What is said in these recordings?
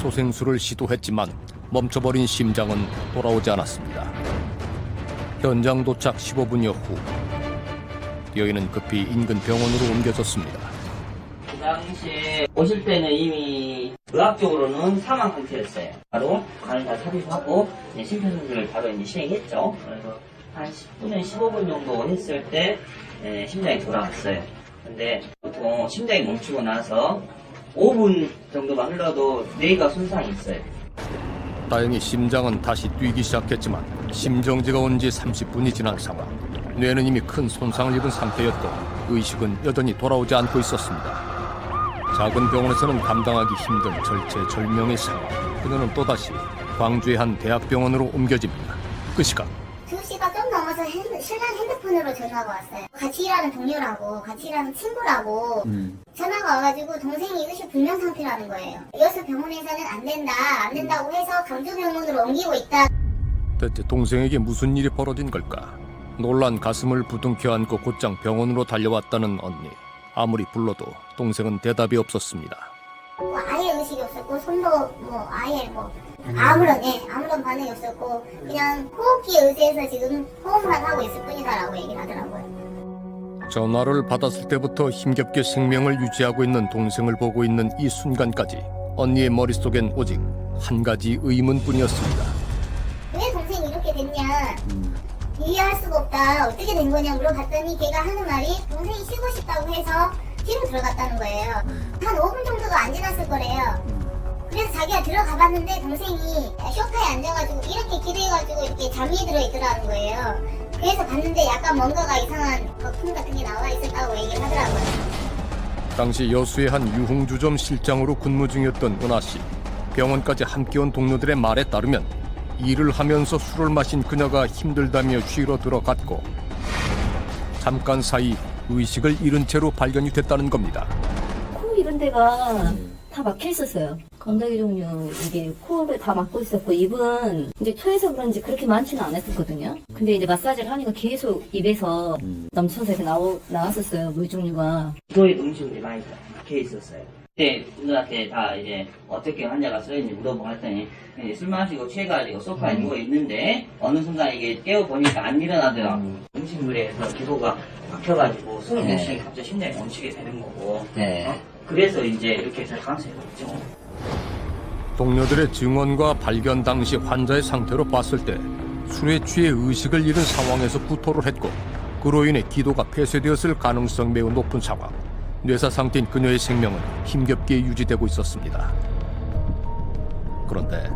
소생술을 시도했지만 멈춰버린 심장은 돌아오지 않았습니다. 현장 도착 15분여 후 여인은 급히 인근 병원으로 옮겨졌습니다. 그 당시에 오실 때는 이미 의학적으로는 사망 상태였어요. 바로 간을 다 삽입하고 심폐소생술을 바로 이제 시행했죠. 그래서 한 10분에서 15분 정도 했을 때 심장이 돌아왔어요. 근데 보통 심장이 멈추고 나서 5분 정도만 흘러도 뇌가 손상이 있어요. 다행히 심장은 다시 뛰기 시작했지만 심정지가 온 지 30분이 지난 상황. 뇌는 이미 큰 손상을 입은 상태였고 의식은 여전히 돌아오지 않고 있었습니다. 작은 병원에서는 감당하기 힘든 절체절명의 상황. 그녀는 또다시 광주의 한 대학병원으로 옮겨집니다. 그 시각 2시가 좀 넘어서 신랑 핸드폰으로 전화가 왔어요. 같이 일하는 동료라고, 같이 일하는 친구라고 전화가 와가지고 동생이 의식 불명 상태라는 거예요. 여기서 병원에서는 안 된다고 해서 강주병원으로 옮기고 있다. 대체 동생에게 무슨 일이 벌어진 걸까? 놀란 가슴을 부둥켜 안고 곧장 병원으로 달려왔다는 언니. 아무리 불러도 동생은 대답이 없었습니다. 아예 의식이 없었고 손도 아예 아무런 반응이 없었고 그냥 호흡기에 의지해서 지금 호흡만 하고 있을 뿐이다라고 얘기를 하더라고요. 전화를 받았을 때부터 힘겹게 생명을 유지하고 있는 동생을 보고 있는 이 순간까지 언니의 머릿속엔 오직 한 가지 의문뿐이었습니다. 왜 동생이 이렇게 됐냐, 이해할 수가 없다, 어떻게 된 거냐 물어봤더니 걔가 하는 말이 동생이 쉬고 싶다고 해서 뒤로 들어갔다는 거예요. 한 5분 정도도 안 지났을 거래요. 그래서 자기가 들어가 봤는데 동생이 소파에 앉아가지고 이렇게 기대가지고 이렇게 잠이 들어있더라는 거예요. 그래서 봤는데 약간 뭔가가 이상한 거품 같은 게 나와 있었다고 얘기를 하더라고요. 당시 여수의 한 유흥주점 실장으로 근무 중이었던 은하씨. 병원까지 함께 온 동료들의 말에 따르면 일을 하면서 술을 마신 그녀가 힘들다며 쉬러 들어갔고 잠깐 사이 의식을 잃은 채로 발견이 됐다는 겁니다. 코 이런 데가 다 막혀 있었어요. 건더기 종류 이게 코를 다 막고 있었고 입은 이제 초에서 그런지 그렇게 많지는 않았었거든요. 근데 이제 마사지를 하니까 계속 입에서 넘쳐서 이렇게 나왔었어요. 물 종류가. 기도에 음식물이 많이 박혀 있었어요. 그때 분들한테 다 이제 어떻게 환자가 쓰였는지 물어보고 했더니 이제 술 마시고 취해가지고 소파에 누워 있는데 어느 순간 이게 깨워보니까 안 일어나더라고요. 음식물에서 기도가 박혀가지고 숨을 못 쉬게 갑자기 심장이 멈추게 되는 거고. 그래서 이제 이렇게 될 가능성이 높죠. 동료들의 증언과 발견 당시 환자의 상태로 봤을 때 술에 취해 의식을 잃은 상황에서 구토를 했고 그로 인해 기도가 폐쇄되었을 가능성이 매우 높은 상황. 뇌사 상태인 그녀의 생명은 힘겹게 유지되고 있었습니다. 그런데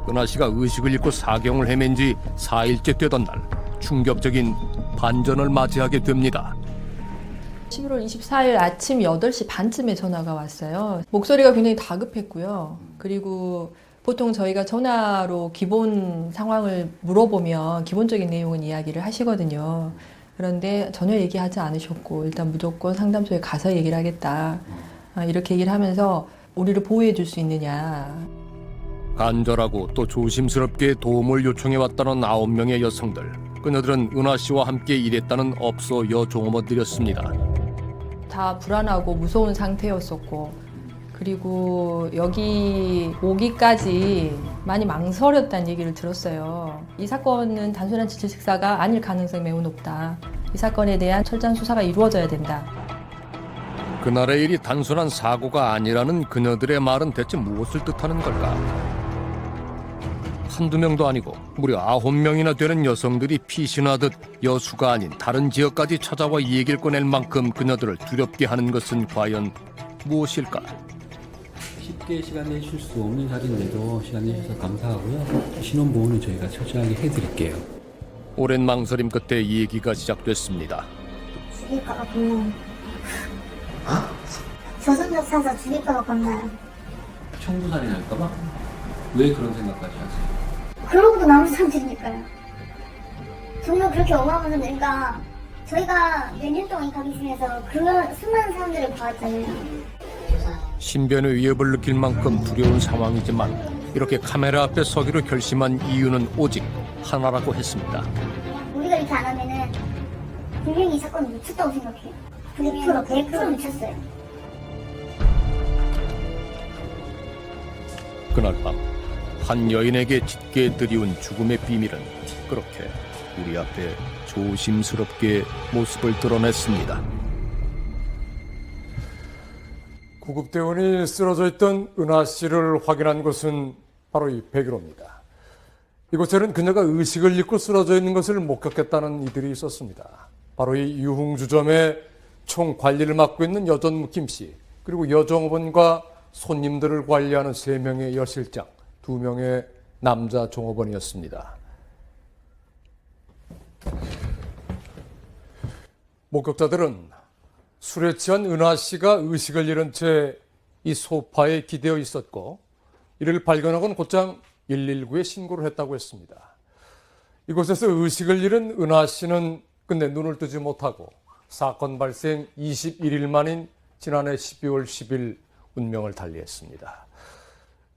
은하 씨가 의식을 잃고 사경을 헤맨 지 4일째 되던 날 충격적인 반전을 맞이하게 됩니다. 11월 24일 아침 8시 반쯤에 전화가 왔어요. 목소리가 굉장히 다급했고요. 그리고 보통 저희가 전화로 기본 상황을 물어보면 기본적인 내용은 이야기를 하시거든요. 그런데 전혀 얘기하지 않으셨고 일단 무조건 상담소에 가서 얘기를 하겠다. 이렇게 얘기를 하면서 우리를 보호해 줄 수 있느냐. 간절하고 또 조심스럽게 도움을 요청해왔다는 9명의 여성들. 그녀들은 은하 씨와 함께 일했다는 업소 여종업원들이었습니다. 다 불안하고 무서운 상태였었고 그리고 여기 오기까지 많이 망설였다는 얘기를 들었어요. 이 사건은 단순한 지체 식사가 아닐 가능성이 매우 높다. 이 사건에 대한 철저한 수사가 이루어져야 된다. 그날의 일이 단순한 사고가 아니라는 그녀들의 말은 대체 무엇을 뜻하는 걸까? 한두 명도 아니고 무려 9명이나 되는 여성들이 피신하듯 여수가 아닌 다른 지역까지 찾아와 이 얘기를 꺼낼 만큼 그녀들을 두렵게 하는 것은 과연 무엇일까? 쉽게 시간 내실 수 없는 자리인데도 시간 내주셔서 감사하고요. 신원보호는 저희가 철저하게 해드릴게요. 오랜 망설임 끝에 이 얘기가 시작됐습니다. 죽일까봐 겁나요. 조선족 사서 죽일까봐 겁나요. 청부살이 날까봐? 왜 그런 생각까지 하세요? 그러고도 남은 사람들이니까요. 정말 그렇게 어마어마한 사람들이니까 저희가 몇 년 동안 이 가게 중에서 그런 수많은 사람들을 봐왔잖아요. 신변의 위협을 느낄 만큼 두려운 상황이지만 이렇게 카메라 앞에 서기로 결심한 이유는 오직 하나라고 했습니다. 우리가 이렇게 안 하면은 분명히 이 사건을 미쳤다고 생각해요. 100% 미쳤어요. 그날 밤 한 여인에게 짙게 들이운 죽음의 비밀은 그렇게 우리 앞에 조심스럽게 모습을 드러냈습니다. 구급대원이 쓰러져 있던 은하 씨를 확인한 곳은 바로 이 백일호입니다. 이곳에는 그녀가 의식을 잃고 쓰러져 있는 것을 목격했다는 이들이 있었습니다. 바로 이 유흥주점의 총 관리를 맡고 있는 여전무 김 씨, 그리고 여종업원과 손님들을 관리하는 3명의 여실장, 2명의 남자 종업원이었습니다. 목격자들은 술에 취한 은하 씨가 의식을 잃은 채 이 소파에 기대어 있었고, 이를 발견하고는 곧장 119에 신고를 했다고 했습니다. 이곳에서 의식을 잃은 은하 씨는 끝내 눈을 뜨지 못하고 사건 발생 21일 만인 지난해 12월 10일 운명을 달리했습니다.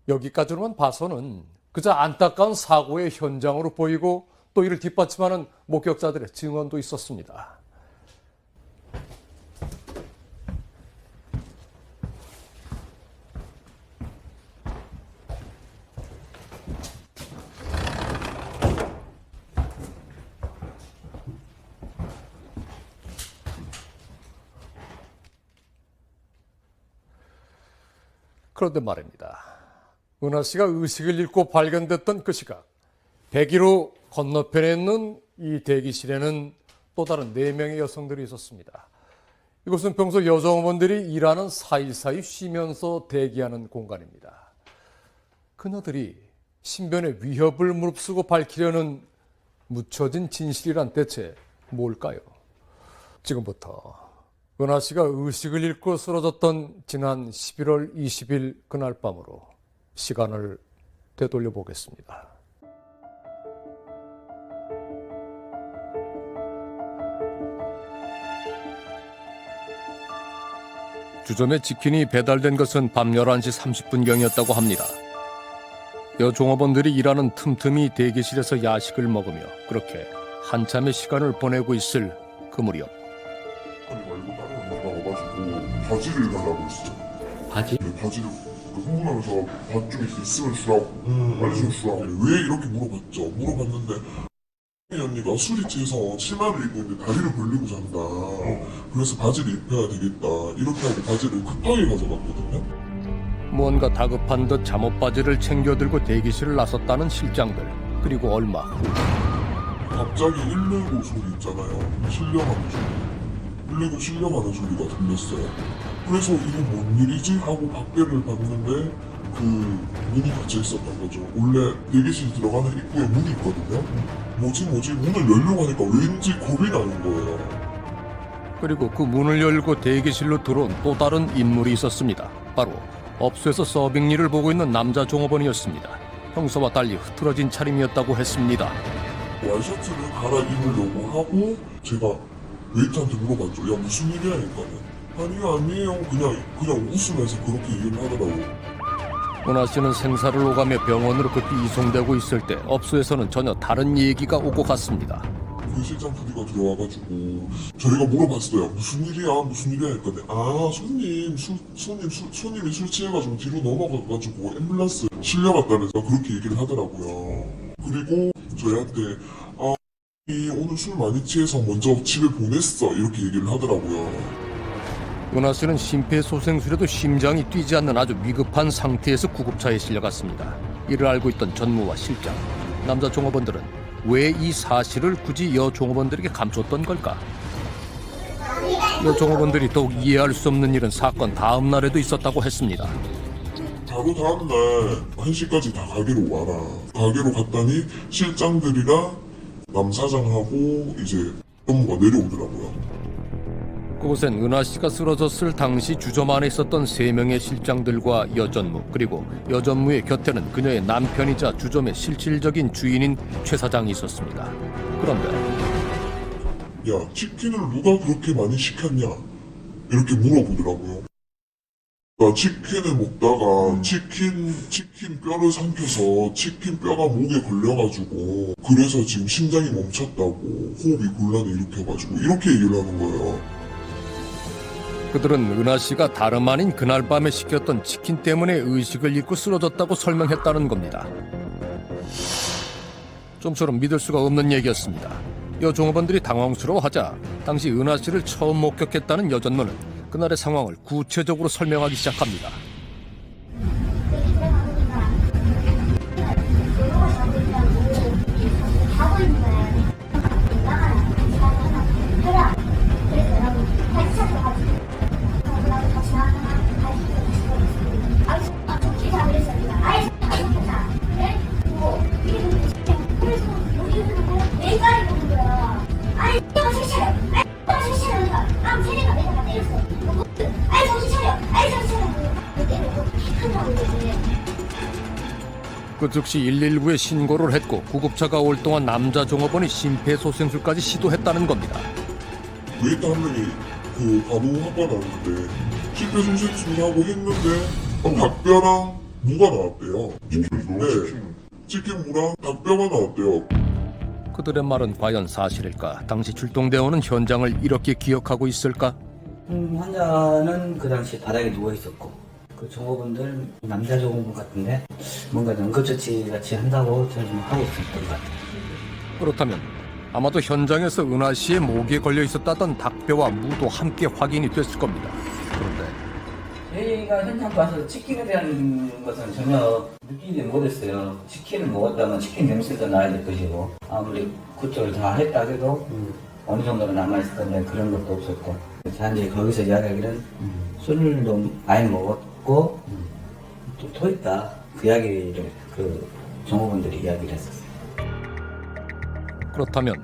여기까지로만 봐서는 그저 안타까운 사고의 현장으로 보이고 또 이를 뒷받침하는 목격자들의 증언도 있었습니다. 그런데 말입니다. 은하 씨가 의식을 잃고 발견됐던 그 시각, 101호 건너편에 있는 이 대기실에는 또 다른 4명의 여성들이 있었습니다. 이곳은 평소 여종업원들이 일하는 사이사이 쉬면서 대기하는 공간입니다. 그녀들이 신변의 위협을 무릅쓰고 밝히려는 묻혀진 진실이란 대체 뭘까요? 지금부터 은하 씨가 의식을 잃고 쓰러졌던 지난 11월 20일 그날 밤으로 시간을 되돌려 보겠습니다. 주점에 치킨이 배달된 것은 밤 11시 30분경이었다고 합니다. 여종업원들이 일하는 틈틈이 대기실에서 야식을 먹으며 그렇게 한참의 시간을 보내고 있을 그 무렵, 아니 말고 다른 언니가 와가지고 바지를 달라고 했어. 바지? 근데 바지를 흥분하면서 밭 좀 있으면 주라고 빨리 좀 주라고. 왜 이렇게 물어봤죠. 물어봤는데 이 언니가 술이 취해서 치마를 입고 있는데 다리를 벌리고 잔다. 그래서 바지를 입혀야 되겠다. 이렇게 하고 바지를 급하게 가져갔거든요. 무언가 다급한 듯 잠옷바지를 챙겨들고 대기실을 나섰다는 실장들. 그리고 얼마 후 갑자기 119 소리 있잖아요. 실려가는 소리. 119 실려가는 소리가 들렸어요. 그래서 이게 뭔 일이지? 하고 밖에를 봤는데 그 문이 닫혀 있었던 거죠. 원래 대기실 들어가는 입구에 문이 있거든요. 뭐지 문을 열려고 하니까 왠지 겁이 나는 거예요. 그리고 그 문을 열고 대기실로 들어온 또 다른 인물이 있었습니다. 바로 업소에서 서빙 일을 보고 있는 남자 종업원이었습니다. 평소와 달리 흐트러진 차림이었다고 했습니다. 와이셔츠를 갈아입으려고 하고 제가 웨이터한테 물어봤죠. 야 무슨 일이야? 그러니까 아니에요. 그냥 웃으면서 그렇게 얘기를 하더라고요. 은하 씨는 생사를 오가며 병원으로 급히 이송되고 있을 때 업소에서는 전혀 다른 얘기가 오고 갔습니다. 그 실장 부리가 들어와가지고 저희가 물어봤어요. 무슨 일이야? 했거든요. 아 손님이 술 취해가지고 뒤로 넘어가가지고 앰뷸런스 실려갔다면서 그렇게 얘기를 하더라고요. 그리고 저희한테 오늘 술 많이 취해서 먼저 집에 보냈어 이렇게 얘기를 하더라고요. 은하 씨는 심폐소생술에도 심장이 뛰지 않는 아주 위급한 상태에서 구급차에 실려갔습니다. 이를 알고 있던 전무와 실장, 남자 종업원들은 왜 이 사실을 굳이 여종업원들에게 감췄던 걸까? 여종업원들이 더욱 이해할 수 없는 일은 사건 다음 날에도 있었다고 했습니다. 바로 다음날 1시까지 다 가게로 와라. 가게로 갔더니 실장들이랑 남사장하고 이제 업무가 내려오더라고요. 그곳엔 은하 씨가 쓰러졌을 당시 주점 안에 있었던 3명의 실장들과 여전무, 그리고 여전무의 곁에는 그녀의 남편이자 주점의 실질적인 주인인 최 사장이 있었습니다. 그런데 야 치킨을 누가 그렇게 많이 시켰냐 이렇게 물어보더라고요. 나 치킨을 먹다가 치킨 뼈를 삼켜서 치킨 뼈가 목에 걸려가지고 그래서 지금 심장이 멈췄다고 호흡이 곤란을 일으켜가지고 이렇게 얘기를 하는 거예요. 그들은 은하 씨가 다름 아닌 그날 밤에 시켰던 치킨 때문에 의식을 잃고 쓰러졌다고 설명했다는 겁니다. 좀처럼 믿을 수가 없는 얘기였습니다. 여종업원들이 당황스러워하자 당시 은하 씨를 처음 목격했다는 여전모는 그날의 상황을 구체적으로 설명하기 시작합니다. 그 즉시 119에 신고를 했고 구급차가 올 동안 남자 종업원이 심폐소생술까지 시도했다는 겁니다. 웨이터 한 명이 그 간호 학과 나왔는데 심폐소생술하고 했는데 닭뼈랑 무가 나왔대요. 네, 치킨 무랑 닭뼈가 나왔대요. 그들의 말은 과연 사실일까? 당시 출동대원은 현장을 이렇게 기억하고 있을까? 환자는 그 당시 바닥에 누워 있었고 그 종업원들 남자 종업원 같은데 뭔가 응급처치 같이 한다고 저는 좀 하고 있었던 것 같아요. 그렇다면 아마도 현장에서 은하 씨의 목에 걸려 있었다던 닭뼈와 무도 함께 확인이 됐을 겁니다. 그런데 저희가 현장 가서 치킨에 대한 것은 전혀 느끼지 못했어요. 치킨을 먹었다면 치킨 냄새도 나야 될 것이고 아무리 구조를 다 했다 해도 어느 정도는 남아있을 건데 그런 것도 없었고 단지 거기서 이야기하기는 술을 좀 많이 먹었고 또 토했다 그 이야기를 그 종업원들이 이야기를 했었어요. 그렇다면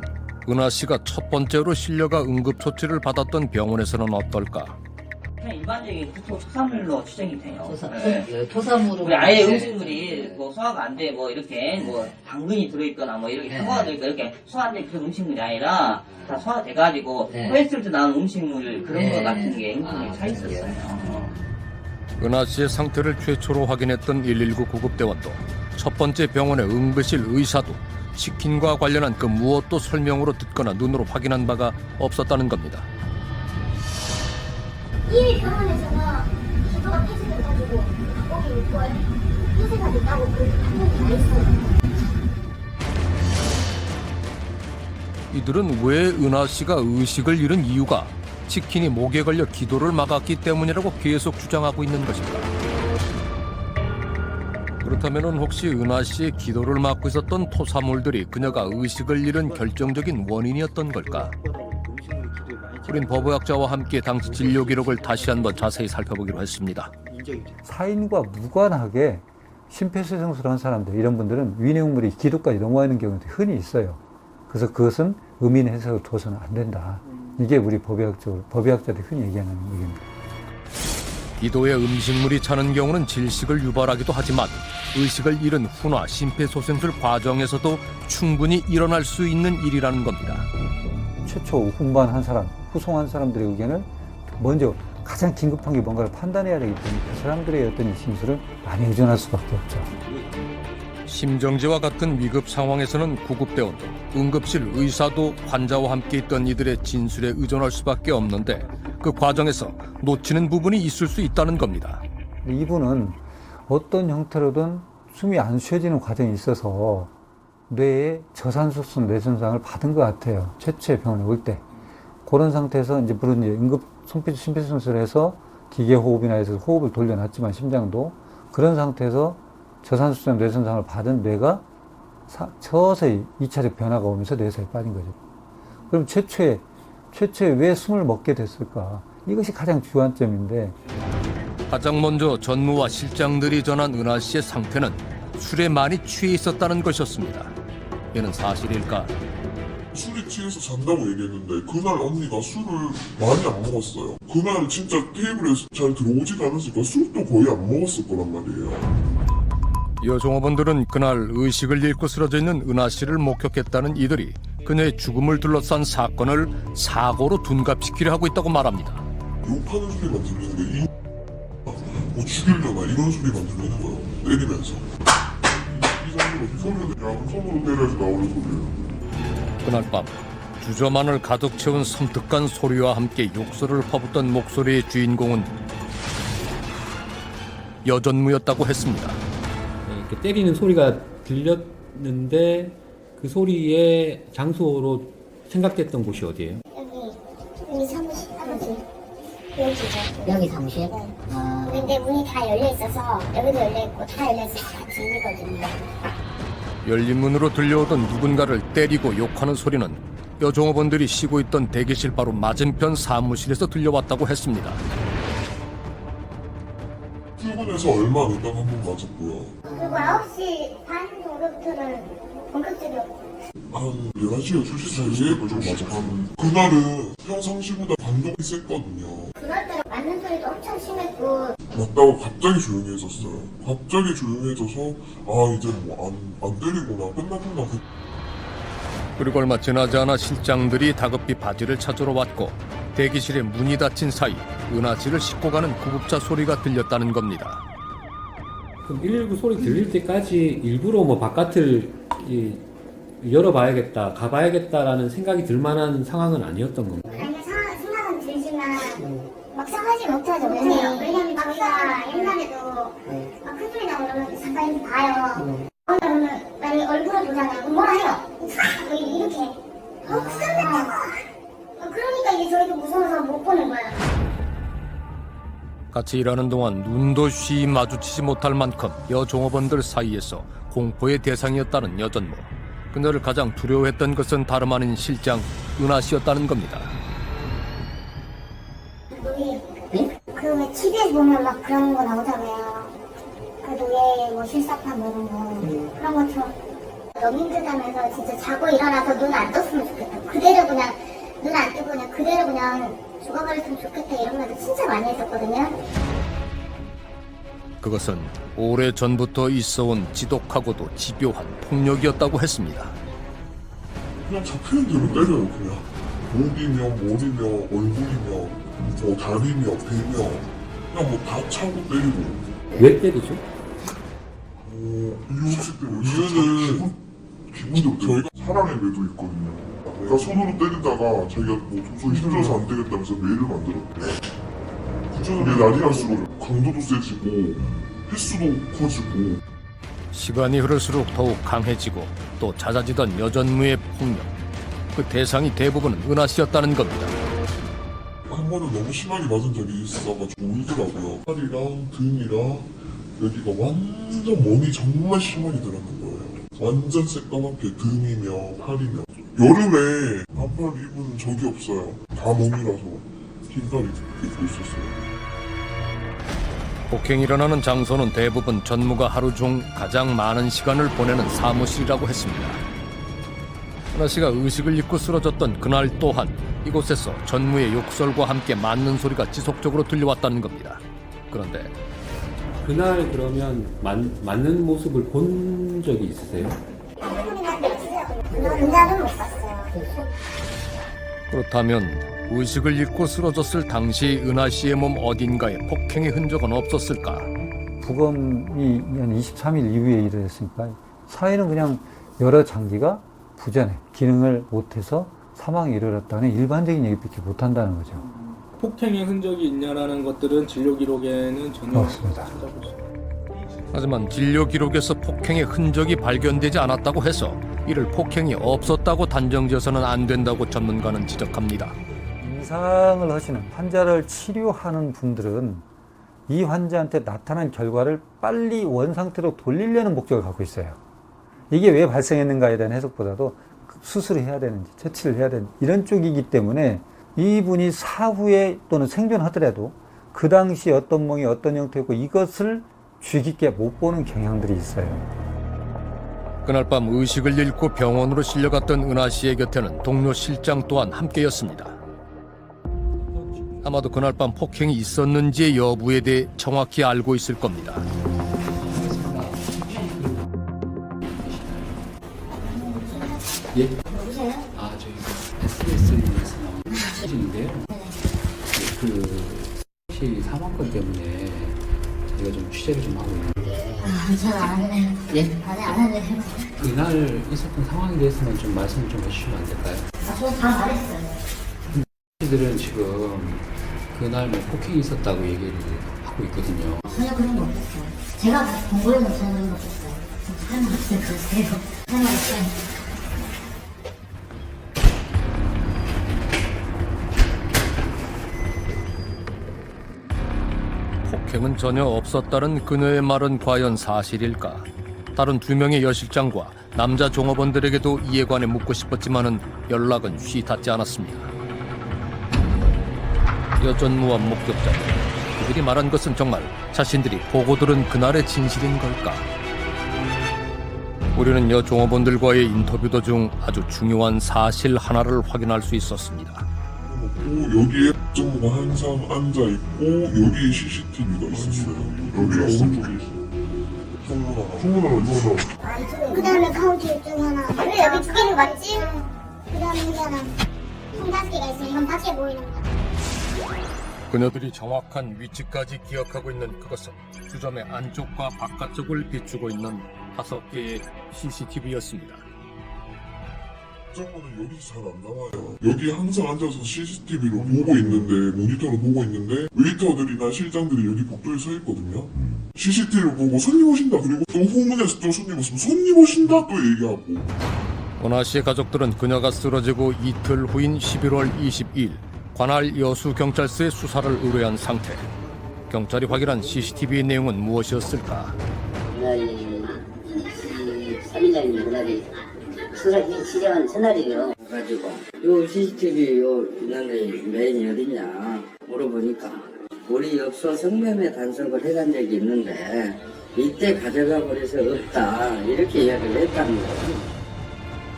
은하 씨가 첫 번째로 실려가 응급조치를 받았던 병원에서는 어떨까? 그냥 일반적인 구토 토사물로 추정이 돼요. 토사물로 우리 아예 음식물이 뭐 소화가 안 돼, 뭐 이렇게 뭐 당근이 들어있거나 뭐 이렇게 사과가 들어있거나 이렇게 소화 안 된 그런 음식물이 아니라 다 소화돼가지고 토했을 때 나온 음식물 그런 거 같은 게 음식물이 차 있었어요. 은하 씨의 상태를 최초로 확인했던 119 구급대원도 첫 번째 병원의 응급실 의사도 치킨과 관련한 그 무엇도 설명으로 듣거나 눈으로 확인한 바가 없었다는 겁니다. 이 병원에서는 기도가 폐쇄돼가지고 거기 있고 폐쇄가 됐다고 그 항목이 다 있어요. 이들은 왜 은하 씨가 의식을 잃은 이유가 치킨이 목에 걸려 기도를 막았기 때문이라고 계속 주장하고 있는 것입니다. 그렇다면 혹시 은하 씨의 기도를 막고 있었던 토사물들이 그녀가 의식을 잃은 결정적인 원인이었던 걸까? 우린 법의학자와 함께 당시 진료 기록을 다시 한번 자세히 살펴보기로 했습니다. 사인과 무관하게 심폐소생술을 한 사람들, 이런 분들은 위내용물이 기도까지 넘어가는 경우도 흔히 있어요. 그래서 그것은 의민 해석을 둬서는 안 된다. 이게 우리 법의학자들이 흔히 얘기하는 얘기입니다. 기도에 음식물이 차는 경우는 질식을 유발하기도 하지만 의식을 잃은 후나 심폐소생술 과정에서도 충분히 일어날 수 있는 일이라는 겁니다. 최초 운반한 사람, 후송한 사람들의 의견을 먼저 가장 긴급한 게 뭔가를 판단해야 되기 때문에 그 사람들의 어떤 진술을 많이 의존할 수밖에 없죠. 심정지와 같은 위급 상황에서는 구급대원도 응급실 의사도 환자와 함께 있던 이들의 진술에 의존할 수밖에 없는데 그 과정에서 놓치는 부분이 있을 수 있다는 겁니다. 이분은 어떤 형태로든 숨이 안 쉬어지는 과정이 있어서 뇌에 저산소성 뇌손상을 받은 것 같아요. 최초에 병원에 올 때. 그런 상태에서 이제 물론 응급 심폐소생술을 해서 기계 호흡이나 해서 호흡을 돌려놨지만 심장도 그런 상태에서 저산소성 뇌손상을 받은 뇌가 서서히 2차적 변화가 오면서 뇌사에 빠진 거죠. 그럼 최초에 왜 숨을 먹게 됐을까? 이것이 가장 주안점인데. 가장 먼저 전무와 실장들이 전한 은하 씨의 상태는 술에 많이 취해 있었다는 것이었습니다. 이는 사실일까? 술이 취해서 잔다고 얘기했는데 그날 언니가 술을 많이 안 먹었어요. 그날 진짜 테이블에 잘 들어오지도 않았으니까 술도 거의 안 먹었을 거란 말이에요. 여종업원들은 그날 의식을 잃고 쓰러져 있는 은하 씨를 목격했다는 이들이 그녀의 죽음을 둘러싼 사건을 사고로 둔갑시키려 하고 있다고 말합니다. 욕하는 소리만 들리는데 뭐 죽이려나 이런 소리만 들리는 거예요. 때리면서. 이 정도로 그 소리는 야, 손으로 때려야지 나오는 소리예요. 그날 밤 주저만을 가득 채운 섬뜩한 소리와 함께 욕설을 퍼붓던 목소리의 주인공은 여전무였다고 했습니다. 이렇게 때리는 소리가 들렸는데 그 소리의 장소로 생각됐던 곳이 어디예요? 여기 사무실. 여기죠. 여기 사무실? 근데 문이 다 열려 있어서 여기도 열려 있고 다 열려 있어서 같이 있거든요. 열린 문으로 들려오던 누군가를 때리고 욕하는 소리는 여종업원들이 쉬고 있던 대기실 바로 맞은편 사무실에서 들려왔다고 했습니다. 출근해서 얼마 안 있다가 한 번 맞았고요. 그리고 9시 반 정도부터는 본격적이었고 한 11시에 2시 사이에 좀 맞았고 그날은 평상시보다 반동이 셌거든요. 그날따라 맞는 소리도 엄청 심했고 맞다가 갑자기 조용해졌어요. 갑자기 조용해져서 아 이제 뭐 안 때리구나 끝났구나. 그리고 얼마 지나지 않아 실장들이 다급히 바지를 찾으러 왔고 대기실에 문이 닫힌 사이 은하 씨를 싣고 가는 구급차 소리가 들렸다는 겁니다. 그럼 119 소리 들릴 때까지 일부러 뭐 바깥을 열어봐야겠다, 가봐야겠다라는 생각이 들 만한 상황은 아니었던 겁니다. 아니 생각은 들지만 막상 하지 못하죠. 왜냐면 저희가 옛날에도 막 큰 소리 나오면 잠깐 봐요. 그러면 만약에 얼굴을 보잖아요. 그럼 뭐라 해요? 뭐 이렇게 그러니까 이제 저희도 무서워서 못 보는 거예요. 같이 일하는 동안 눈도 쉬 마주치지 못할 만큼 여종업원들 사이에서 공포의 대상이었다는 여전모. 그녀를 가장 두려워했던 것은 다름 아닌 실장 은하 씨였다는 겁니다. 그 왜 TV에서 보면 막 그런 거 나오잖아요. 그 노예 뭐 실사판 뭐 이런 거 그런 것처럼 너무 힘들다면서 진짜 자고 일어나서 눈 안 떴으면 좋겠다. 그대로 그냥 눈 안 뜨고 그냥 그대로 그냥 죽어버렸으면 좋겠다 이런 말도 진짜 많이 했었거든요. 그것은 오래전부터 있어온 지독하고도 집요한 폭력이었다고 했습니다. 그냥 잡히는 대로 때려요. 그냥 목이며 머리며 얼굴이며 뭐 다리며 배며 그냥 뭐 다 차고 때리고. 왜 때리죠? 이유 없이 때려요. 이유는 기분도 저희가 사랑의 매도 있거든요. 그러니까 손으로 때리다가 자기가 뭐 도저히 힘들어서 안 되겠다면서 매를 만들었대요. 그게 날이 갈수록 강도도 세지고 횟수도 커지고. 시간이 흐를수록 더욱 강해지고 또 잦아지던 여전무의 폭력. 그 대상이 대부분은 은하 씨였다는 겁니다. 한 번은 너무 심하게 맞은 적이 있어가지고 울더라고요. 팔이랑 등이랑 여기가 완전 몸이 정말 심하게 들었는 거예요. 완전 새까맣게 등이며 팔이며. 여름에 반팔 입은 적이 없어요. 다 몸이라서 흰다리 입고 있었어요. 폭행이 일어나는 장소는 대부분 전무가 하루 중 가장 많은 시간을 보내는 사무실이라고 했습니다. 은하 씨가 의식을 잃고 쓰러졌던 그날 또한 이곳에서 전무의 욕설과 함께 맞는 소리가 지속적으로 들려왔다는 겁니다. 그런데 그날 그러면 맞는 모습을 본 적이 있으세요? 그날은 못 봤어요. 그렇다면 의식을 잃고 쓰러졌을 당시 은하 씨의 몸 어딘가에 폭행의 흔적은 없었을까? 부검이 한 23일 이후에 이루어졌으니까 사회는 그냥 여러 장기가 부전해 기능을 못해서 사망에 이르렀다는 일반적인 얘기밖에 못한다는 거죠. 폭행의 흔적이 있냐라는 것들은 진료 기록에는 전혀 없습니다. 찾아볼 수 없습니다. 하지만 진료 기록에서 폭행의 흔적이 발견되지 않았다고 해서 이를 폭행이 없었다고 단정지어서는 안 된다고 전문가는 지적합니다. 임상을 하시는 환자를 치료하는 분들은 이 환자한테 나타난 결과를 빨리 원상태로 돌리려는 목적을 갖고 있어요. 이게 왜 발생했는가에 대한 해석보다도 수술을 해야 되는지 처치를 해야 되는지 이런 쪽이기 때문에 이분이 사후에 또는 생존하더라도 그 당시 어떤 몽이 어떤 형태였고 이것을 주의 깊게 못 보는 경향들이 있어요. 그날 밤 의식을 잃고 병원으로 실려갔던 은하 씨의 곁에는 동료 실장 또한 함께였습니다. 아마도 그날 밤 폭행이 있었는지의 여부에 대해 정확히 알고 있을 겁니다. 예? 아, 저희가 SBS에서 나오는 시즌인데요. 그 사망권 때문에 저희가 좀 취재를 좀 하고 있는데 저는 안 할래요. 예? 안 할래요. 그날 있었던 상황에 대해서만 좀 말씀 좀 해주시면 안 될까요? 저는 다 말했어요. 씨들은 지금 그날 뭐 폭행이 있었다고 얘기를 하고 있거든요. 전혀 그런 거 없었어요. 제가 본 거에는 전혀 그런 거 없었어요. 할말 없어요. 할말 없어요. 폭행은 전혀 없었다는 그녀의 말은 과연 사실일까? 다른 2명의 여실장과 남자 종업원들에게도 이에 관해 묻고 싶었지만은 연락은 쉬 닿지 않았습니다. 여전무와 목격자들, 그들이 말한 것은 정말 자신들이 보고 들은 그날의 진실인 걸까? 우리는 여 종업원들과의 인터뷰 도중 아주 중요한 사실 하나를 확인할 수 있었습니다. 여기에 정부가 항상 앉아있고 여기에 CCTV가 있었어요. 여기 오른쪽에 있어요. 그 다음에 카운트 중에 하나. 그래, 여기 2개는 맞지? 그 다음에 여기 하나. 총 5개가 있으면 이건 밖에 보이는 거야. 그녀들이 정확한 위치까지 기억하고 있는 그것은 주점의 안쪽과 바깥쪽을 비추고 있는 5개의 CCTV였습니다. 정부는 여기서 잘 안 나와요. 여기 항상 앉아서 CCTV로 보고 있는데, 모니터로 보고 있는데, 웨이터들이나 실장들이 여기 복도에 서 있거든요. CCTV를 보고 손님 오신다. 그리고 또 후문에서 또 손님 오시면 손님 오신다 또 얘기하고. 원아 씨의 가족들은 그녀가 쓰러지고 이틀 후인 11월 22일 관할 여수경찰서에 수사를 의뢰한 상태. 경찰이 확인한 CCTV의 내용은 무엇이었을까? 그날이 23일날 그날이 수사기 시작한 전날이에요. 가지고 요 CCTV 요 있는데 메인이 어디냐 물어보니까 우리 엽서 성매매 단속을 해간 적이 있는데 이때 가져가 버려서 없다 이렇게 이야기를 했다는 거예요.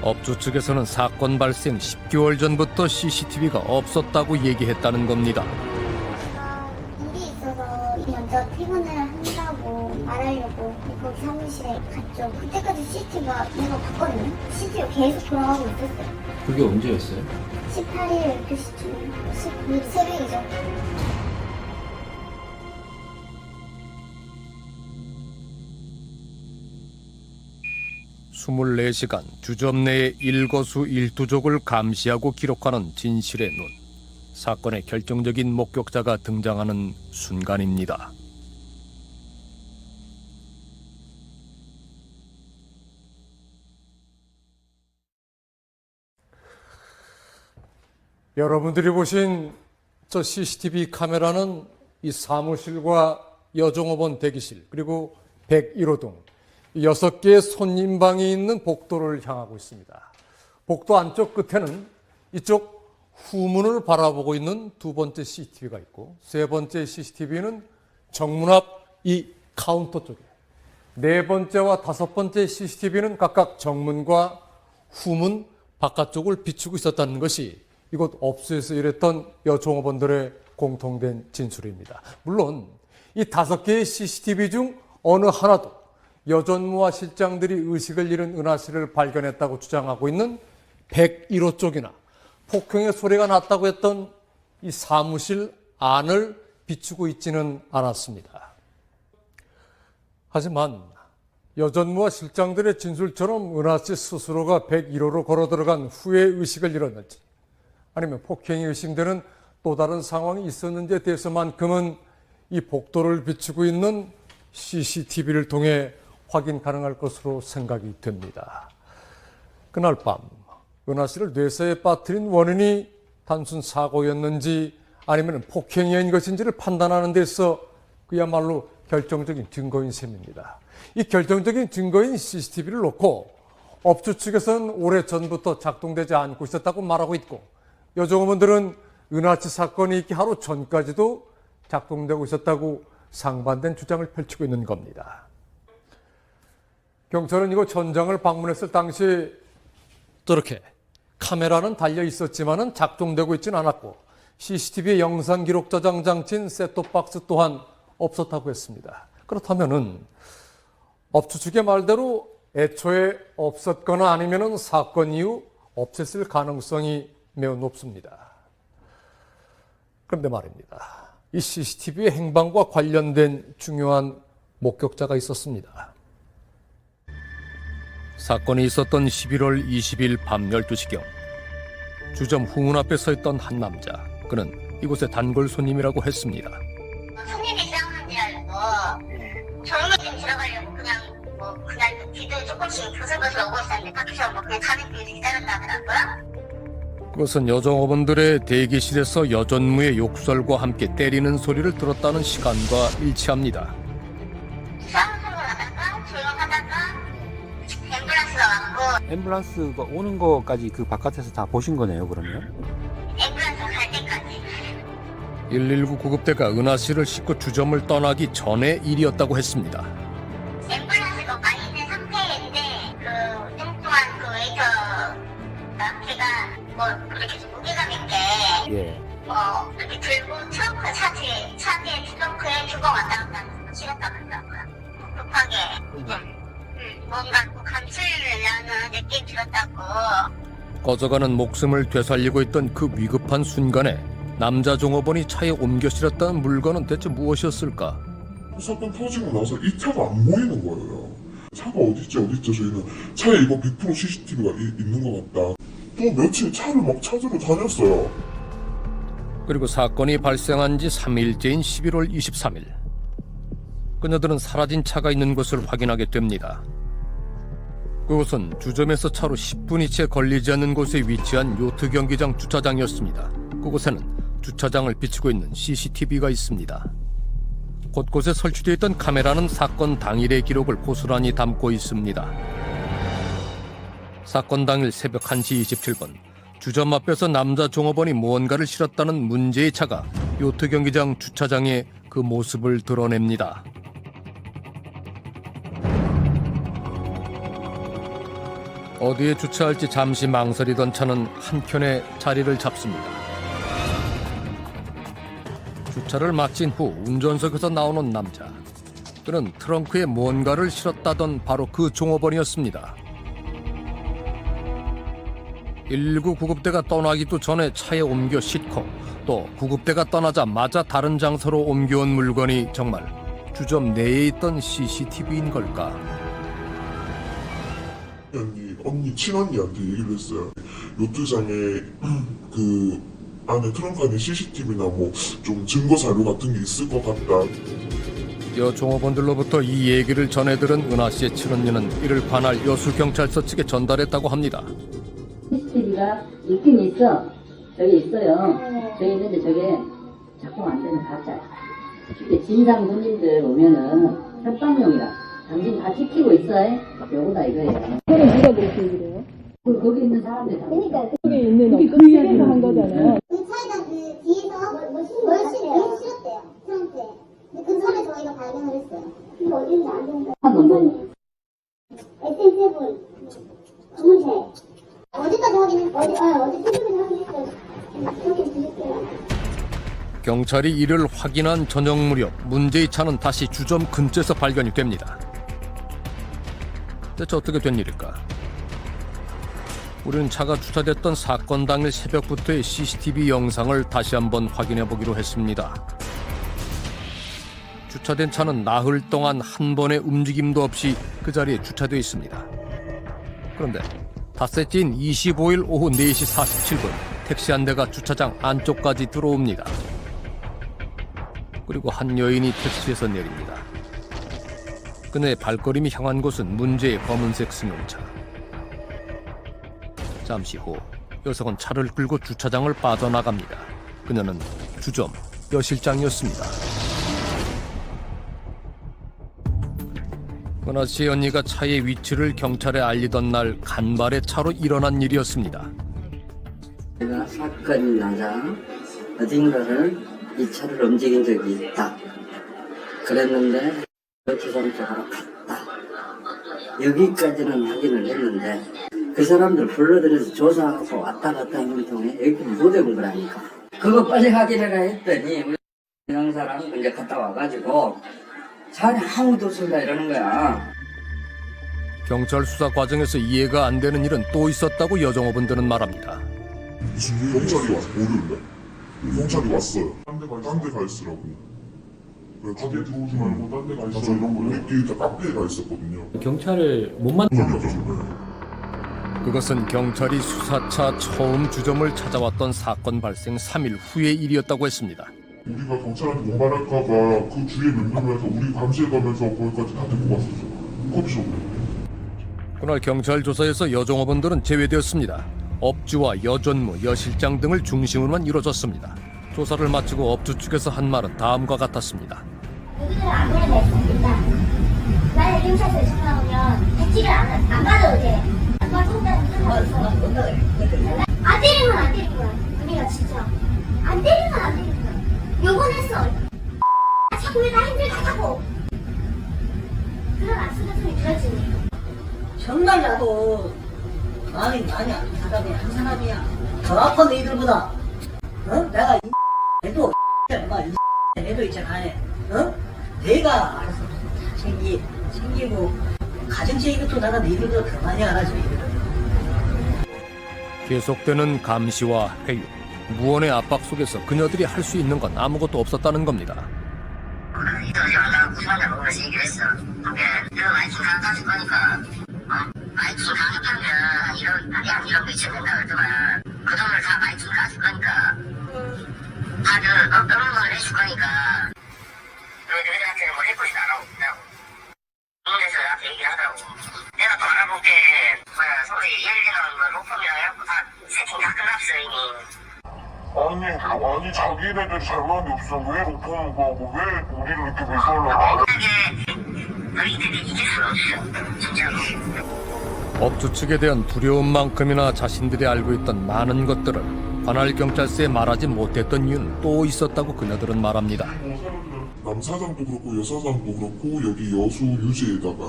업주 측에서는 사건 발생 10개월 전부터 CCTV가 없었다고 얘기했다는 겁니다. 일이 있어서 먼저 퇴근을 한다고 말하려고 거기 사무실에 갔죠. 그때까지 CCTV가 내가 봤거든요. CCTV가 계속 돌아가고 있었어요. 그게 언제였어요? 18일 12시쯤, 19일 새벽이죠. 스물네 시간 주점 내의 일거수일투족을 감시하고 기록하는 진실의 눈. 사건의 결정적인 목격자가 등장하는 순간입니다. 여러분들이 보신 저 CCTV 카메라는 이 사무실과 여종업원 대기실 그리고 101호 등 6개의 손님방이 있는 복도를 향하고 있습니다. 복도 안쪽 끝에는 이쪽 후문을 바라보고 있는 2번째 CCTV가 있고 3번째 CCTV는 정문 앞 이 카운터 쪽에 4번째와 5번째 CCTV는 각각 정문과 후문 바깥쪽을 비추고 있었다는 것이 이곳 업소에서 일했던 여종업원들의 공통된 진술입니다. 물론 이 5개의 CCTV 중 어느 하나도 여전무와 실장들이 의식을 잃은 은하 씨를 발견했다고 주장하고 있는 101호 쪽이나 폭행의 소리가 났다고 했던 이 사무실 안을 비추고 있지는 않았습니다. 하지만 여전무와 실장들의 진술처럼 은하 씨 스스로가 101호로 걸어 들어간 후에 의식을 잃었는지 아니면 폭행이 의심되는 또 다른 상황이 있었는지에 대해서만큼은 이 복도를 비추고 있는 CCTV를 통해 확인 가능할 것으로 생각이 됩니다. 그날 밤 은하 씨를 뇌사에 빠뜨린 원인이 단순 사고였는지 아니면 폭행인 것인지를 판단하는 데서 그야말로 결정적인 증거인 셈입니다. 이 결정적인 증거인 CCTV를 놓고 업주 측에서는 오래전부터 작동되지 않고 있었다고 말하고 있고 여종업원들은 은하 씨 사건이 있기 하루 전까지도 작동되고 있었다고 상반된 주장을 펼치고 있는 겁니다. 경찰은 이곳 현장을 방문했을 당시 저렇게 카메라는 달려 있었지만은 작동되고 있지는 않았고 CCTV의 영상 기록 저장 장치인 셋톱박스 또한 없었다고 했습니다. 그렇다면은 업주 측의 말대로 애초에 없었거나 아니면은 사건 이후 없앴을 가능성이 매우 높습니다. 그런데 말입니다. 이 CCTV의 행방과 관련된 중요한 목격자가 있었습니다. 사건이 있었던 11월 20일 밤 12시경 주점 후문 앞에 서 있던 한 남자. 그는 이곳의 단골 손님이라고 했습니다. 손님이 싸우는 줄 알고 조용히 좀 들어가려고 그냥 그날 뒤도 조금씩 부슬부슬 오고 있었는데 밖에서 그냥 가는 길에 기다렸다 하더라고요. 그것은 여종업원들의 대기실에서 여전무의 욕설과 함께 때리는 소리를 들었다는 시간과 일치합니다. 싸움 소리가 나다가 조용하다가 앰뷸런스가 왔고 앰뷸런스가 오는 거까지 그 바깥에서 다 보신 거네요, 그러면? 앰뷸런스 갈 때까지 119 구급대가 은하 씨를 싣고 주점을 떠나기 전의 일이었다고 했습니다. 앰뷸런스가 와 있는 상태인데 그 뚱뚱한 그 웨이터가 걔가 그렇게 좀 무게감 있게 예. 이렇게 들고 트렁크 차 뒤에 트렁크에 두고 왔다 갔다 하면서 실었다 그러더라고요. 급하게 뭔가 감추려는 느낌 들었다고. 꺼져가는 목숨을 되살리고 있던 그 위급한 순간에 남자 종업원이 차에 옮겨 실었다는 물건은 대체 무엇이었을까? 사건 터지고 나서 이 차가 안 보이는 거예요. 차가 어딨지 저희는 차에 이거 100% CCTV가 있는 것 같다. 또 며칠 차를 막 찾으러 다녔어요. 그리고 사건이 발생한 지 3일째인 11월 23일 그녀들은 사라진 차가 있는 것을 확인하게 됩니다. 그곳은 주점에서 차로 10분이 채 걸리지 않는 곳에 위치한 요트 경기장 주차장이었습니다. 그곳에는 주차장을 비추고 있는 CCTV가 있습니다. 곳곳에 설치되어 있던 카메라는 사건 당일의 기록을 고스란히 담고 있습니다. 사건 당일 새벽 1시 27분 주점 앞에서 남자 종업원이 무언가를 실었다는 문제의 차가 요트 경기장 주차장에 그 모습을 드러냅니다. 어디에 주차할지 잠시 망설이던 차는 한켠에 자리를 잡습니다. 주차를 마친 후 운전석에서 나오는 남자. 그는 트렁크에 무언가를 실었다던 바로 그 종업원이었습니다. 119 구급대가 떠나기도 전에 차에 옮겨 싣고 또 구급대가 떠나자마자 다른 장소로 옮겨온 물건이 정말 주점 내에 있던 CCTV인 걸까? 언니 친언니한테 얘기를 했어요. 요트장에 그 안에 트렁크 안에 CCTV나 뭐 좀 증거 자료 같은 게 있을 것 같다. 여종업원들로부터 이 얘기를 전해들은 은하 씨의 친언니는 이를 관할 여수경찰서 측에 전달했다고 합니다. CCTV가 있긴 있어. 저기 있어요. 저기 있는데 저게 작동 안 되는 가짜야. 쉽게 진상 손님들 오면은 협박용이라. 당신 다 지키고 있어. 요거다 이거예요. 그럼 누가 그렇게 얘기를 해요? 거기 있는 사람들 다. 그러니까 거기 있는 그 이야기를 한 거잖아요. 그 차에다 그 뒤에서 뭘 실었대요. 트렁크에. 근데 그 전에 저희가 발견을 했어요. 근데 어딘지 안 된다. SM7 검은색. 어디까지 확인했어요? 어제 새벽에 확인했어요. 그렇게 드릴게요. 경찰이 이를 확인한 저녁 무렵 문제의 차는 다시 주점 근처에서 발견이 됩니다. 대체 어떻게 된 일일까? 우리는 차가 주차됐던 사건 당일 새벽부터의 CCTV 영상을 다시 한번 확인해 보기로 했습니다. 주차된 차는 나흘 동안 한 번의 움직임도 없이 그 자리에 주차되어 있습니다. 그런데 닷새째인 25일 오후 4시 47분 택시 한 대가 주차장 안쪽까지 들어옵니다. 그리고 한 여인이 택시에서 내립니다. 그녀의 발걸음이 향한 곳은 문제의 검은색 승용차. 잠시 후 여성은 차를 끌고 주차장을 빠져나갑니다. 그녀는 주점 여 실장이었습니다. 은하 씨의 언니가 차의 위치를 경찰에 알리던 날 간발의 차로 일어난 일이었습니다. 제가 사건이 나자 어딘가를 이 차를 움직인 적이 있다. 그랬는데 주점장으로 갔다. 여기까지는 확인을 했는데 그 사람들 불러들여서 조사하고 왔다 갔다 하는 통에 여기 못 온 거라니까. 그거 빨리 확인해라 했더니 우리 영사랑 이제 갔다 와가지고 차에 아무도 없습니다 이러는 거야. 경찰 수사 과정에서 이해가 안 되는 일은 또 있었다고 여종업원들은 말합니다. 경찰이 왔어. 월요일에 경찰이 왔어요. 딴 데 가 있으라고. 네, 가게 들어오지 말고 딴 데 가 있어. 이런 거 우리끼리 다 카페에 가 있었거든요. 경찰을 못 만. 그것은 경찰이 수사차 처음 주점을 찾아왔던 사건 발생 3일 후의 일이었다고 했습니다. 우리가 경찰한테 뭐 말할까봐 그 주위에 맴돌면서 우리 감시해가면서 거기까지 다 데리고 갔었죠. 커피숍으로. 그날 경찰 조사에서 여종업원들은 제외되었습니다. 업주와 여전무, 여실장 등을 중심으로만 이루어졌습니다. 조사를 마치고 업주 측에서 한 말은 다음과 같았습니다. 누구들 안 보내면 됐습니다. 만약 경찰서에 전화 오면 택지를 안 받아도 돼. 정말 통장 무슨 말 있어? 안 때리는 건 안 때린 거야. 우리가 진짜 안 때리는 건 안 때린 거야. 욕은 했어. 자꾸 왜 나 힘들다고. 그런 악수는 소리 들었지. 정말 나도 마음이 많이 아픈 사람이 한 사람이야. 더 아파 너희들보다. 어? 내가 해도 내가 해도 있잖아. 어? 내가 알아서 챙기고 가정체인 것도 내가 너희들보다 더 많이 알아줘. 계속되는 감시와 회유, 무언의 압박 속에서 그녀들이 할 수 있는 건 아무것도 없었다는 겁니다. 이러지 말라고 90만 먹으면서 얘기를 했어. 근데 내가 마이킹 강타줄 거니까 마이킹 강력하면 이런 거 있어야 된다 그랬더만 그 돈을 다 마이킹 가줄 거니까 다들 너를 해줄 거니까 너희들한테는 뭐 해코지도 안 하고 있다고 그래서 나한테 얘기를 하더라고. 내가 또 알아볼게. 소리 예를 들면 로펌이랑 해갖고 다 세팅 다 끝났어 이미. 아니 자기네들이 잘못한 게 없어. 왜 로펌을 구하고 왜 우리를 이렇게 매수하려고. 너희들이 이길 수는 없어 진짜로. 업주 측에 대한 두려움만큼이나 자신들이 알고 있던 많은 것들을 관할 경찰서에 말하지 못했던 이유는 또 있었다고 그녀들은 말합니다. 남사장도 그렇고 여사장도 그렇고 여기 여수 유지에다가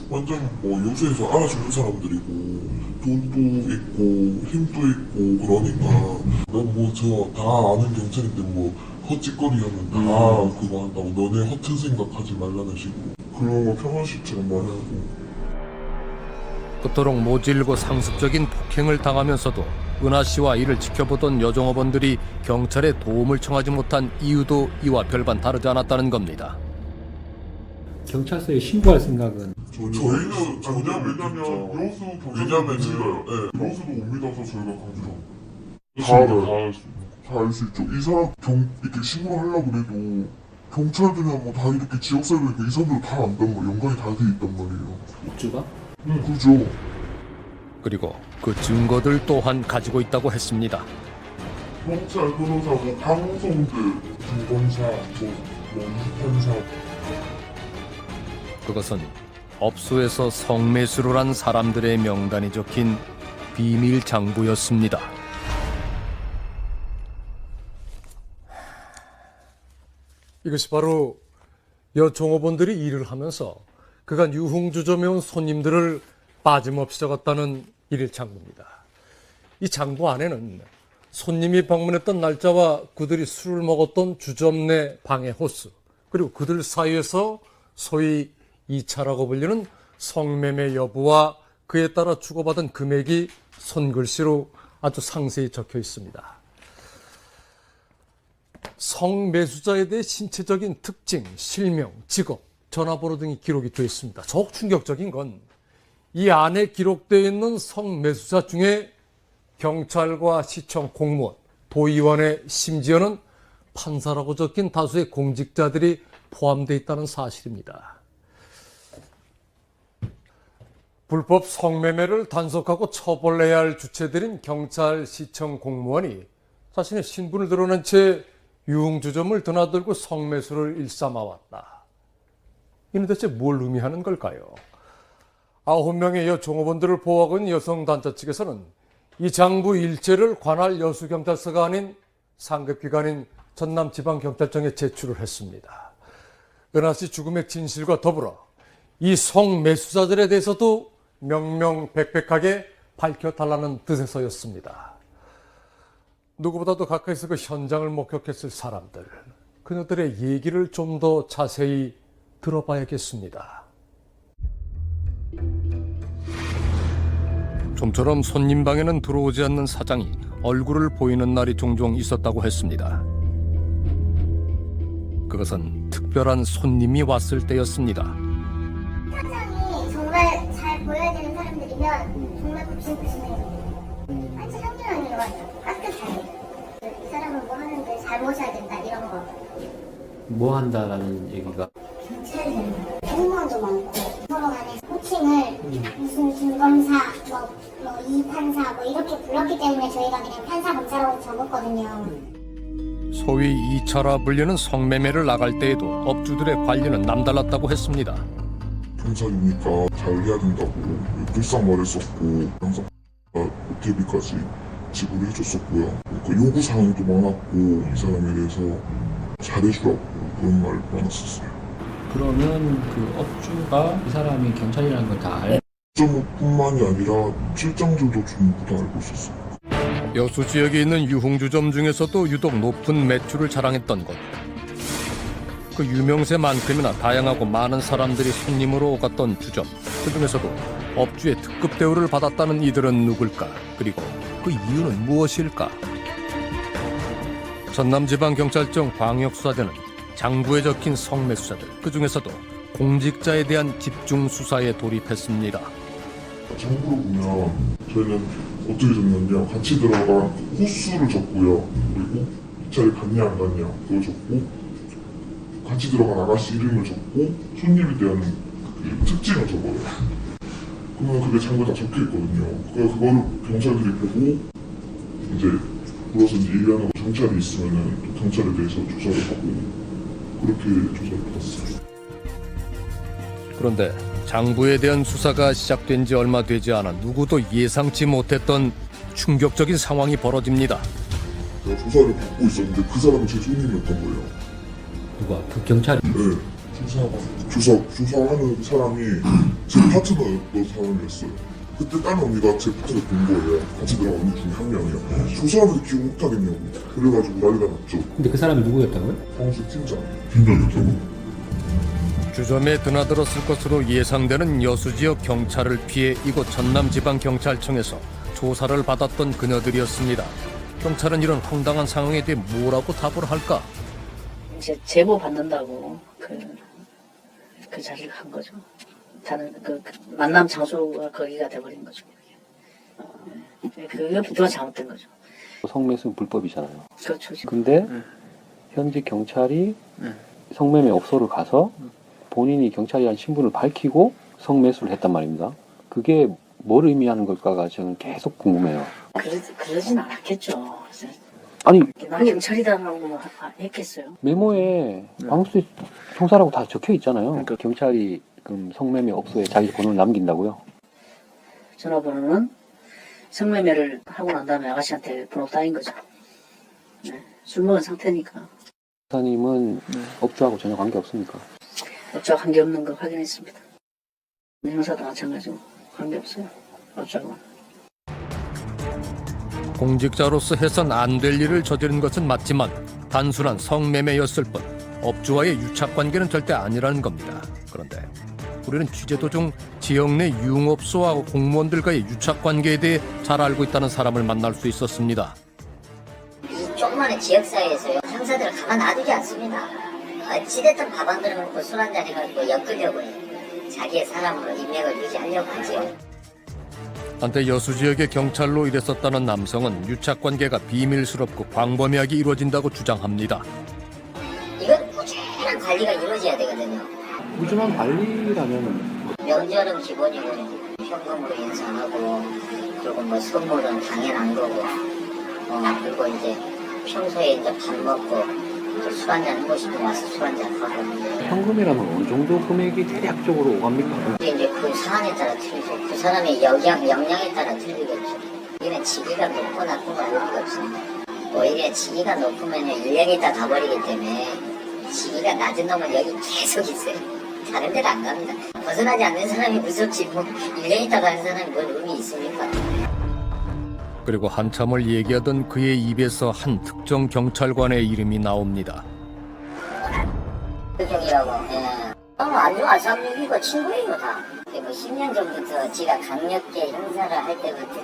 완전 뭐 여수에서 알아주는 사람들이고 돈도 있고 힘도 있고 그러니까 난 뭐 저 다 아는 경찰인데 뭐 헛짓거리하면 다 그거 한다고 너네 허튼 생각하지 말라는 식으로 그런 거 평화식처럼 말하고. 그토록 모질고 상습적인 폭행을 당하면서도 은하 씨와 이를 지켜보던 여종업원들이 경찰에 도움을 청하지 못한 이유도 이와 별반 다르지 않았다는 겁니다. 경찰서에 신고할 생각은 저희는 전혀 왜냐면 여수 경찰은 믿어요. 네, 여수도 못 믿어서 저희가 강조를 다 알 수 있죠. 이 사람 이렇게 신고를 하려고 그래도 경찰들이나 뭐 다 이렇게 지역 살고 이 사람들 다 안단 말이에요. 연관이 다 돼 있단 말이에요. 업주가? 그죠. 그리고 그 증거들 또한 가지고 있다고 했습니다. 경찰, 변호사, 뭐 방송들, 중검사, 판사. 그것은 업소에서 성매수를 한 사람들의 명단이 적힌 비밀 장부였습니다. 이것이 바로 여종업원들이 일을 하면서 그간 유흥주점에 온 손님들을 빠짐없이 적었다는 일일 장부입니다. 이 장부 안에는 손님이 방문했던 날짜와 그들이 술을 먹었던 주점 내 방의 호수, 그리고 그들 사이에서 소위 2차라고 불리는 성매매 여부와 그에 따라 주고받은 금액이 손글씨로 아주 상세히 적혀 있습니다. 성매수자에 대해 신체적인 특징, 실명, 직업, 전화번호 등이 기록이 되어 있습니다. 더욱 충격적인 건 이 안에 기록되어 있는 성매수자 중에 경찰과 시청 공무원, 도의원의 심지어는 판사라고 적힌 다수의 공직자들이 포함되어 있다는 사실입니다. 불법 성매매를 단속하고 처벌해야 할 주체들인 경찰, 시청 공무원이 자신의 신분을 드러낸 채 유흥주점을 드나들고 성매수를 일삼아왔다. 이는 대체 뭘 의미하는 걸까요? 9명의 여종업원들을 보호하고 있는 여성단체 측에서는 이 장부 일체를 관할 여수경찰서가 아닌 상급기관인 전남지방경찰청에 제출을 했습니다. 은하 씨 죽음의 진실과 더불어 이 성매수자들에 대해서도 명명백백하게 밝혀달라는 뜻에서였습니다. 누구보다도 가까이서 그 현장을 목격했을 사람들, 그녀들의 얘기를 좀 더 자세히 들어봐야겠습니다. 좀처럼 손님 방에는 들어오지 않는 사장이 얼굴을 보이는 날이 종종 있었다고 했습니다. 그것은 특 특별한 손님이 왔을 때였습니다. 현장이 정말 잘 보여야 되는 사람들이면 정말 굽신굽신해요. 아주 현명하게 와요. 깨끗하게. 이 사람은 뭐 하는데 잘 모셔야 된다 이런 거. 뭐 한다라는 얘기가 경찰이 됩니다. 공무원도 많고 서로 간에 호칭을 무슨 김검사, 뭐 이판사 뭐 이렇게 불렀기 때문에 저희가 그냥 판사 검사라고 적었거든요. 소위 2차라 불리는 성매매를 나갈 때에도 업주들의 관리는 남달랐다고 했습니다. 경찰이니까 잘 해야 된다고 불쌍 말했었고 항상 호텔비까지 지불을 해줬었고요. 그러니까 요구사항도 많았고 이 사람에 대해서 잘해주라고 그런 말 많았었어요. 그러면 그 업주가 이 사람이 경찰이라는 걸 다 알? 점뿐만이 아니라 실장들도 전부 다 알고 있었어요. 여수 지역에 있는 유흥주점 중에서도 유독 높은 매출을 자랑했던 곳. 그 유명세만큼이나 다양하고 많은 사람들이 손님으로 오갔던 주점. 그중에서도 업주의 특급 대우를 받았다는 이들은 누굴까? 그리고 그 이유는 무엇일까? 전남지방경찰청 광역수사대는 장부에 적힌 성매수자들, 그중에서도 공직자에 대한 집중수사에 돌입했습니다. 장부를 보면 저희는 어떻게 적냐면 같이 들어간 호수를 적고요. 그리고 입찰이 갔냐 안 갔냐 그걸 적고 같이 들어간 아가씨 이름을 적고 손님에 대한 그 특징을 적어요. 그러면 그게 장부에 다 적혀 있거든요. 그거를 경찰들이 보고 이제 물어서 이제 얘기하는 거 경찰이 있으면은 또 경찰에 대해서 조사를 하고 그렇게 조사를 받았어요. 그런데 장부에 대한 수사가 시작된 지 얼마 되지 않아 누구도 예상치 못했던 충격적인 상황이 벌어집니다. 제가 조사를 받고 있었는데 그 사람이 제 손님이었던 거예요. 누가? 그 경찰이? 네. 조사하는 사람이 제 파트너였던 사람이었어요. 그때 다른 언니가 제 파트너 본 거예요. 같이 들어간 언니 중에 한 명이요. 조사하는데 기억 못하겠냐고. 그래가지고 난리가 났죠. 근데 그 사람이 누구였다고요? 광수 팀장이었다고. 주점에 드나들었을 것으로 예상되는 여수 지역 경찰을 피해 이곳 전남지방경찰청에서 조사를 받았던 그녀들이었습니다. 경찰은 이런 황당한 상황에 대해 뭐라고 답을 할까? 이제 제보 받는다고 그 자리를 간 거죠. 다른 그 만남 장소가 거기가 돼버린 거죠. 그게 잘못된 거죠. 성매수는 불법이잖아요. 그렇죠. 근데 현직 경찰이 성매매 업소를 가서 본인이 경찰이라는 신분을 밝히고 성매수를 했단 말입니다. 그게 뭘 의미하는 걸까가 저는 계속 궁금해요. 그러진 않았겠죠. 아니, 난 경찰이다라고 했겠어요. 메모에 광수 총사라고 다 적혀 있잖아요. 그러니까 경찰이 그럼 성매매 업소에 자기 번호를 남긴다고요? 전화번호는 성매매를 하고 난 다음에 아가씨한테 번호 따인 거죠. 네. 술 먹은 상태니까. 사님은 업주하고 전혀 관계 없습니까? 업주와 관계없는 거 확인했습니다. 형사도 마찬가지고 관계없어요. 업주하고. 공직자로서 해선 안 될 일을 저지른 것은 맞지만 단순한 성매매였을 뿐 업주와의 유착관계는 절대 아니라는 겁니다. 그런데 우리는 취재 도중 지역 내 유흥업소와 공무원들과의 유착관계에 대해 잘 알고 있다는 사람을 만날 수 있었습니다. 이 조그마한 지역사회에서요, 형사들을 가만 놔두지 않습니다. 어찌됐든 밥 안 들어먹고 술 한잔 해가지고 엮으려고 해요. 자기의 사람으로 인맥을 유지하려고 하지요. 한때 여수 지역의 경찰로 일했었다는 남성은 유착관계가 비밀스럽고 광범위하게 이루어진다고 주장합니다. 이건 꾸준한 관리가 이루어져야 되거든요. 꾸준한 관리라면 명절은 기본이고 현금으로 인상하고 그리고 뭐 선물은 당연한 거고 그리고 이제 평소에 이제 밥 먹고 술 한잔 하고 싶으면 와서 술 한잔 하고. 현금이라면 어느 정도 금액이 대략적으로 오갑니까? 근데 이제 그 상황에 따라 틀리죠. 그 사람의 역량에 따라 틀리겠죠. 이는 직위가 높고 낮고가 의미가 없습니다. 오히려 직위가 높으면 1년 있다 가버리기 때문에 직위가 낮은 놈은 여기 계속 있어요. 다른 데로 안 갑니다. 벗어나지 않는 사람이 무섭지 뭐 1년 있다 가는 사람이 뭔 의미 있습니까? 그리고 한참을 얘기하던 그의 입에서 한 특정 경찰관의 이름이 나옵니다. 특정이라고. 아주 알싸움이고 친구이고 다. 뭐 10년 전부터 지가 강력계 형사를 할 때부터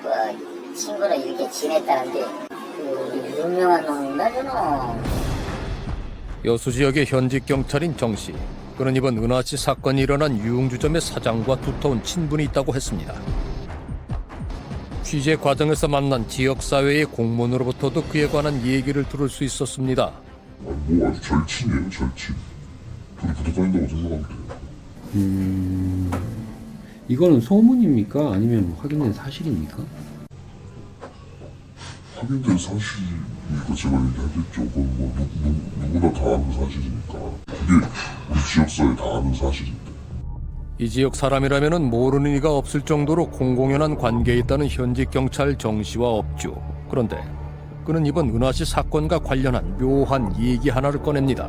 뭐 친구로 이렇게 지냈다는데 그 유명한 놈인가 저놈. 여수 지역의 현직 경찰인 정 씨. 그는 이번 은하씨 사건이 일어난 유흥주점의 사장과 두터운 친분이 있다고 했습니다. 취재 과정에서 만난 지역사회의 공무원으로부터도 그에 관한 얘기를 들을 수 있었습니다. 뭐 아주 절친이에요, 절친. 둘이 붙어 다닌다고 생각하면 돼요. 이거는 소문입니까? 아니면 확인된 사실입니까? 확인된 사실이니까 제가 얘기하겠죠. 그건 뭐 누구나 다 아는 사실이니까. 그게 우리 지역사회 다 아는 사실인데. 이 지역 사람이라면 모르는 이가 없을 정도로 공공연한 관계에 있다는 현직 경찰 정 씨와 업주. 그런데 그는 이번 은하씨 사건과 관련한 묘한 얘기 하나를 꺼냅니다.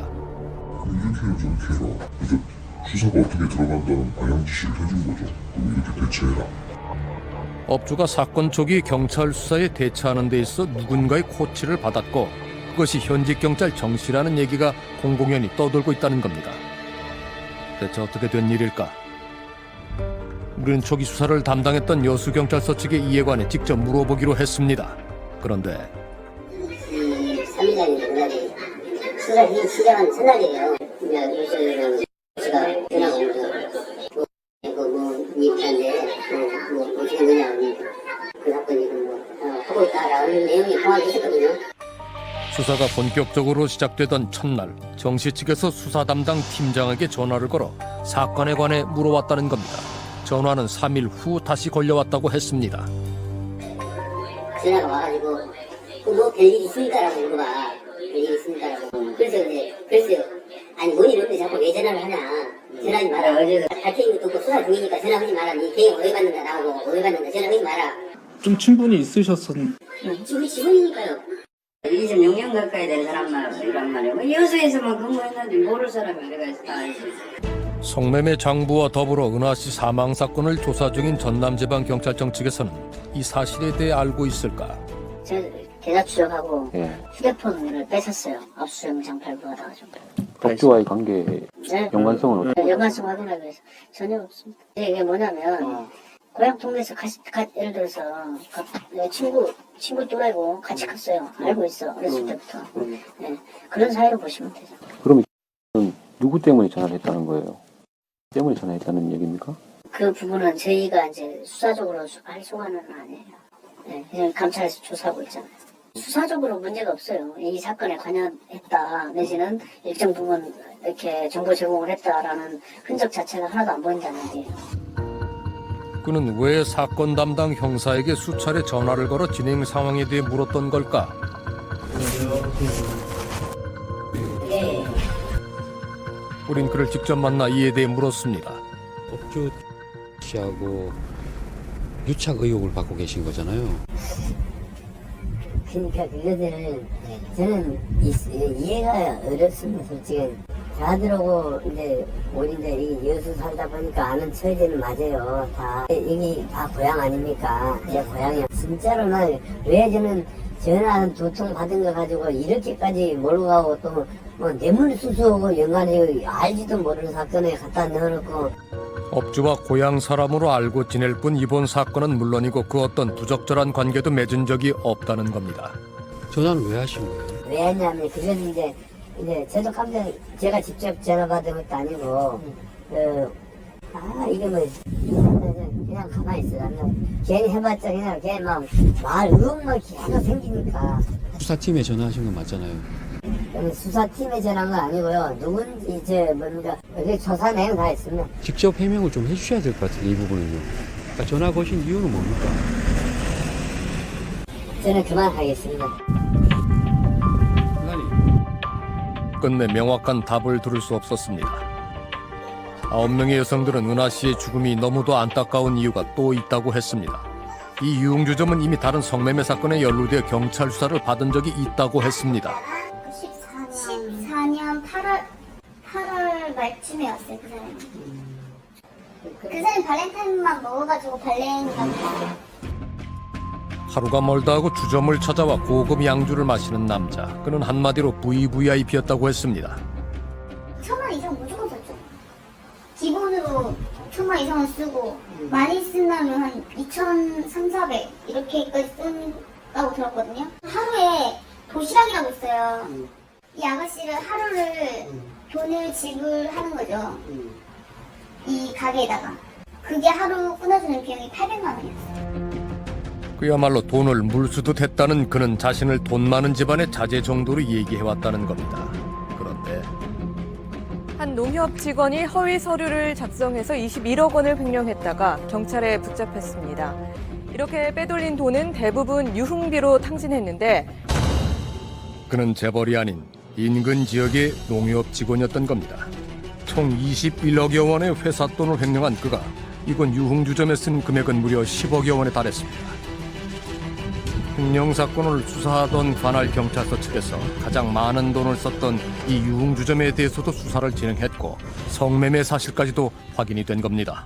이렇게 해요, 저렇게 해라. 그러니까 수사가 어떻게 들어간다는 방향 지시를 해준 거죠. 그리고 이렇게 대처해라. 업주가 사건 초기 경찰 수사에 대처하는 데 있어 누군가의 코치를 받았고 그것이 현직 경찰 정 씨라는 얘기가 공공연히 떠돌고 있다는 겁니다. 대체 어떻게 된 일일까? 우리는 초기 수사를 담당했던 여수경찰서 측의 이에 관해 직접 물어보기로 했습니다. 그런데 3일장이 그날이 수사 시작한 첫날이에요. 요새는 제가 전화가 오면서 입장인데 어떻게 되냐 그 사건이 하고 있다라는 내용이 통화가 있었거든요. 수사가 본격적으로 시작되던 첫날 정 씨 측에서 수사 담당 팀장에게 전화를 걸어 사건에 관해 물어왔다는 겁니다. 전화는 3일 후 다시 걸려왔다고 했습니다. 전화가 와가지고 뭐 별일 있습니까라고 물어봐. 별일 있습니까라고. 그래서 아니 뭔 일 없는데 자꾸 왜 전화를 하냐. 전화하지 마라. 어제 밝힌 것도 없고 수사 중이니까 전화하지 마라. 네 개인 오해받는다 나오고 오해받는다 전화하지 마라. 좀 친분이 있으셨던. 우리 직원이니까요. 26년 가까이 된 사람이란 말이에요. 여수에서만 근무했는데 모를 사람이 내가 다 알지. 성매매 장부와 더불어 은하씨 사망 사건을 조사 중인 전남지방경찰청 측에서는 이 사실에 대해 알고 있을까? 제가 계좌 추적하고 예. 휴대폰을 뺏었어요. 압수영장 발부받아가지고. 업주와의 관계 네. 연관성은 연관성 확인하기 위해서 전혀 없습니다. 이게 뭐냐면 고향 동네에서 예를 들어서 내 친구 또래고 같이 컸어요. 알고 있어. 어렸을 때부터. 네. 그런 사이로 보시면 되죠. 그러면 누구 때문에 전화를 했다는 거예요? 때문에 전화했다는 얘기입니까? 그 부분은 저희가 이제 수사적으로 활송하는 아니에요. 네, 그냥 감찰에서 조사하고 있잖아요. 수사적으로 문제가 없어요. 이 사건에 관여했다 내지는 일정 부분 이렇게 정보 제공을 했다라는 흔적 자체가 하나도 안 보인다는 얘기예요. 그는 왜 사건 담당 형사에게 수차례 전화를 걸어 진행 상황에 대해 물었던 걸까? 네. 우린 그를 직접 만나 이에 대해 물었습니다. 업주 씨하고 유착 의혹을 받고 계신 거잖아요. 그러니까 그것들은 저는 이해가 어렵습니다. 솔직히 다들하고 이제 우리 이제 여수 살다 보니까 아는 처지는 맞아요. 다 여기 다 고향 아닙니까? 제 고향이야. 진짜로 왜 저는 전화 2통 받은 거 가지고 이렇게까지 몰고 가고 또 뭐 뇌물수수하고 연관이 알지도 모르는 사건에 갖다 넣어놓고. 업주와 고향 사람으로 알고 지낼 뿐 이번 사건은 물론이고 그 어떤 부적절한 관계도 맺은 적이 없다는 겁니다. 전화는 왜 하신 거예요? 왜 했냐면 그래서 이제 저도 깜짝 제가 직접 전화 받은 것도 아니고 이게 뭐 그냥 가만히 있어. 괜히 해봤자 그냥 걔 막 말 의혹만 계속 생기니까. 수사팀에 전화하신 건 맞잖아요. 수사팀에 전화한 건 아니고요. 누군지 뭡니까 조사 내용 다 있으면 직접 해명을 좀 해주셔야 될 것 같은데 이 부분은요. 그러니까 전화 거신 이유는 뭡니까? 저는 그만하겠습니다. 끝내 명확한 답을 들을 수 없었습니다. 9명의 여성들은 은하 씨의 죽음이 너무도 안타까운 이유가 또 있다고 했습니다. 이 유흥주점은 이미 다른 성매매 사건에 연루되어 경찰 수사를 받은 적이 있다고 했습니다. 14년 8월 말쯤에 왔어요, 그 사람이. 그 사람이 발렌타인만 먹어가지고 발렌인가 보다. 하루가 멀다 하고 주점을 찾아와 고급 양주를 마시는 남자. 그는 한마디로 VVIP였다고 했습니다. 1,000만 이상 무조건 썼죠. 기본으로 1,000만 이상은 쓰고 많이 쓴다면 한 2,300, 400 이렇게까지 쓴다고 들었거든요. 하루에 도시락이라고 있어요. 이 아가씨를 하루를 돈을 지불하는 거죠. 이 가게에다가. 그게 하루 끊어주는 비용이 800만 원이었어요. 그야말로 돈을 물수도 했다는 그는 자신을 돈 많은 집안의 자제 정도로 얘기해왔다는 겁니다. 그런데 한 농협 직원이 허위 서류를 작성해서 21억 원을 횡령했다가 경찰에 붙잡혔습니다. 이렇게 빼돌린 돈은 대부분 유흥비로 탕진했는데 그는 재벌이 아닌 인근 지역의 농협 직원이었던 겁니다. 총 21억여 원의 회사 돈을 횡령한 그가 이곳 유흥주점에 쓴 금액은 무려 10억여 원에 달했습니다. 횡령 사건을 수사하던 관할 경찰서 측에서 가장 많은 돈을 썼던 이 유흥주점에 대해서도 수사를 진행했고 성매매 사실까지도 확인이 된 겁니다.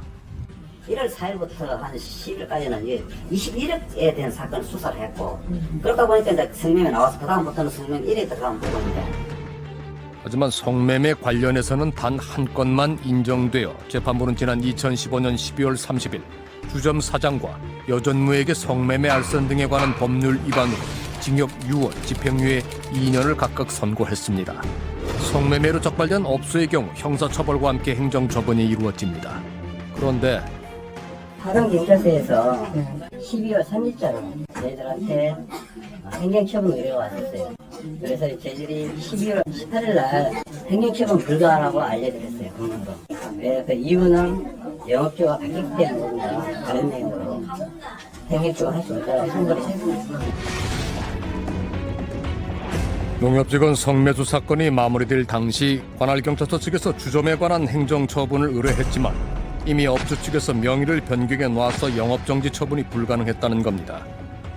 1월 4일부터 한 10일까지는 21억에 대한 사건을 수사를 했고 그러다 보니까 이제 성매매 나와서 그 다음부터는 성매매 1에 들어가면 보고인데 하지만 성매매 관련해서는 단 한 건만 인정되어 재판부는 지난 2015년 12월 30일 주점 사장과 여전무에게 성매매 알선 등에 관한 법률 위반으로 징역 6월, 집행유예 2년을 각각 선고했습니다. 성매매로 적발된 업소의 경우 형사처벌과 함께 행정처분이 이루어집니다. 그런데 하동경찰서에서 12월 3일자로 저희들한테 행정처분 의뢰가 왔었어요. 그래서 저희들이 12월 18일 날 행정처분 불가하라고 알려드렸어요. 그 이유는 영업조가 바뀌기 때문입니다. 다른 내용으로 행정처분 할 수 없다고 선고를 했습니다. 농협직원 성매수 사건이 마무리될 당시 관할경찰서 측에서 주점에 관한 행정처분을 의뢰했지만 이미 업주 측에서 명의를 변경해 놔서 영업정지 처분이 불가능했다는 겁니다.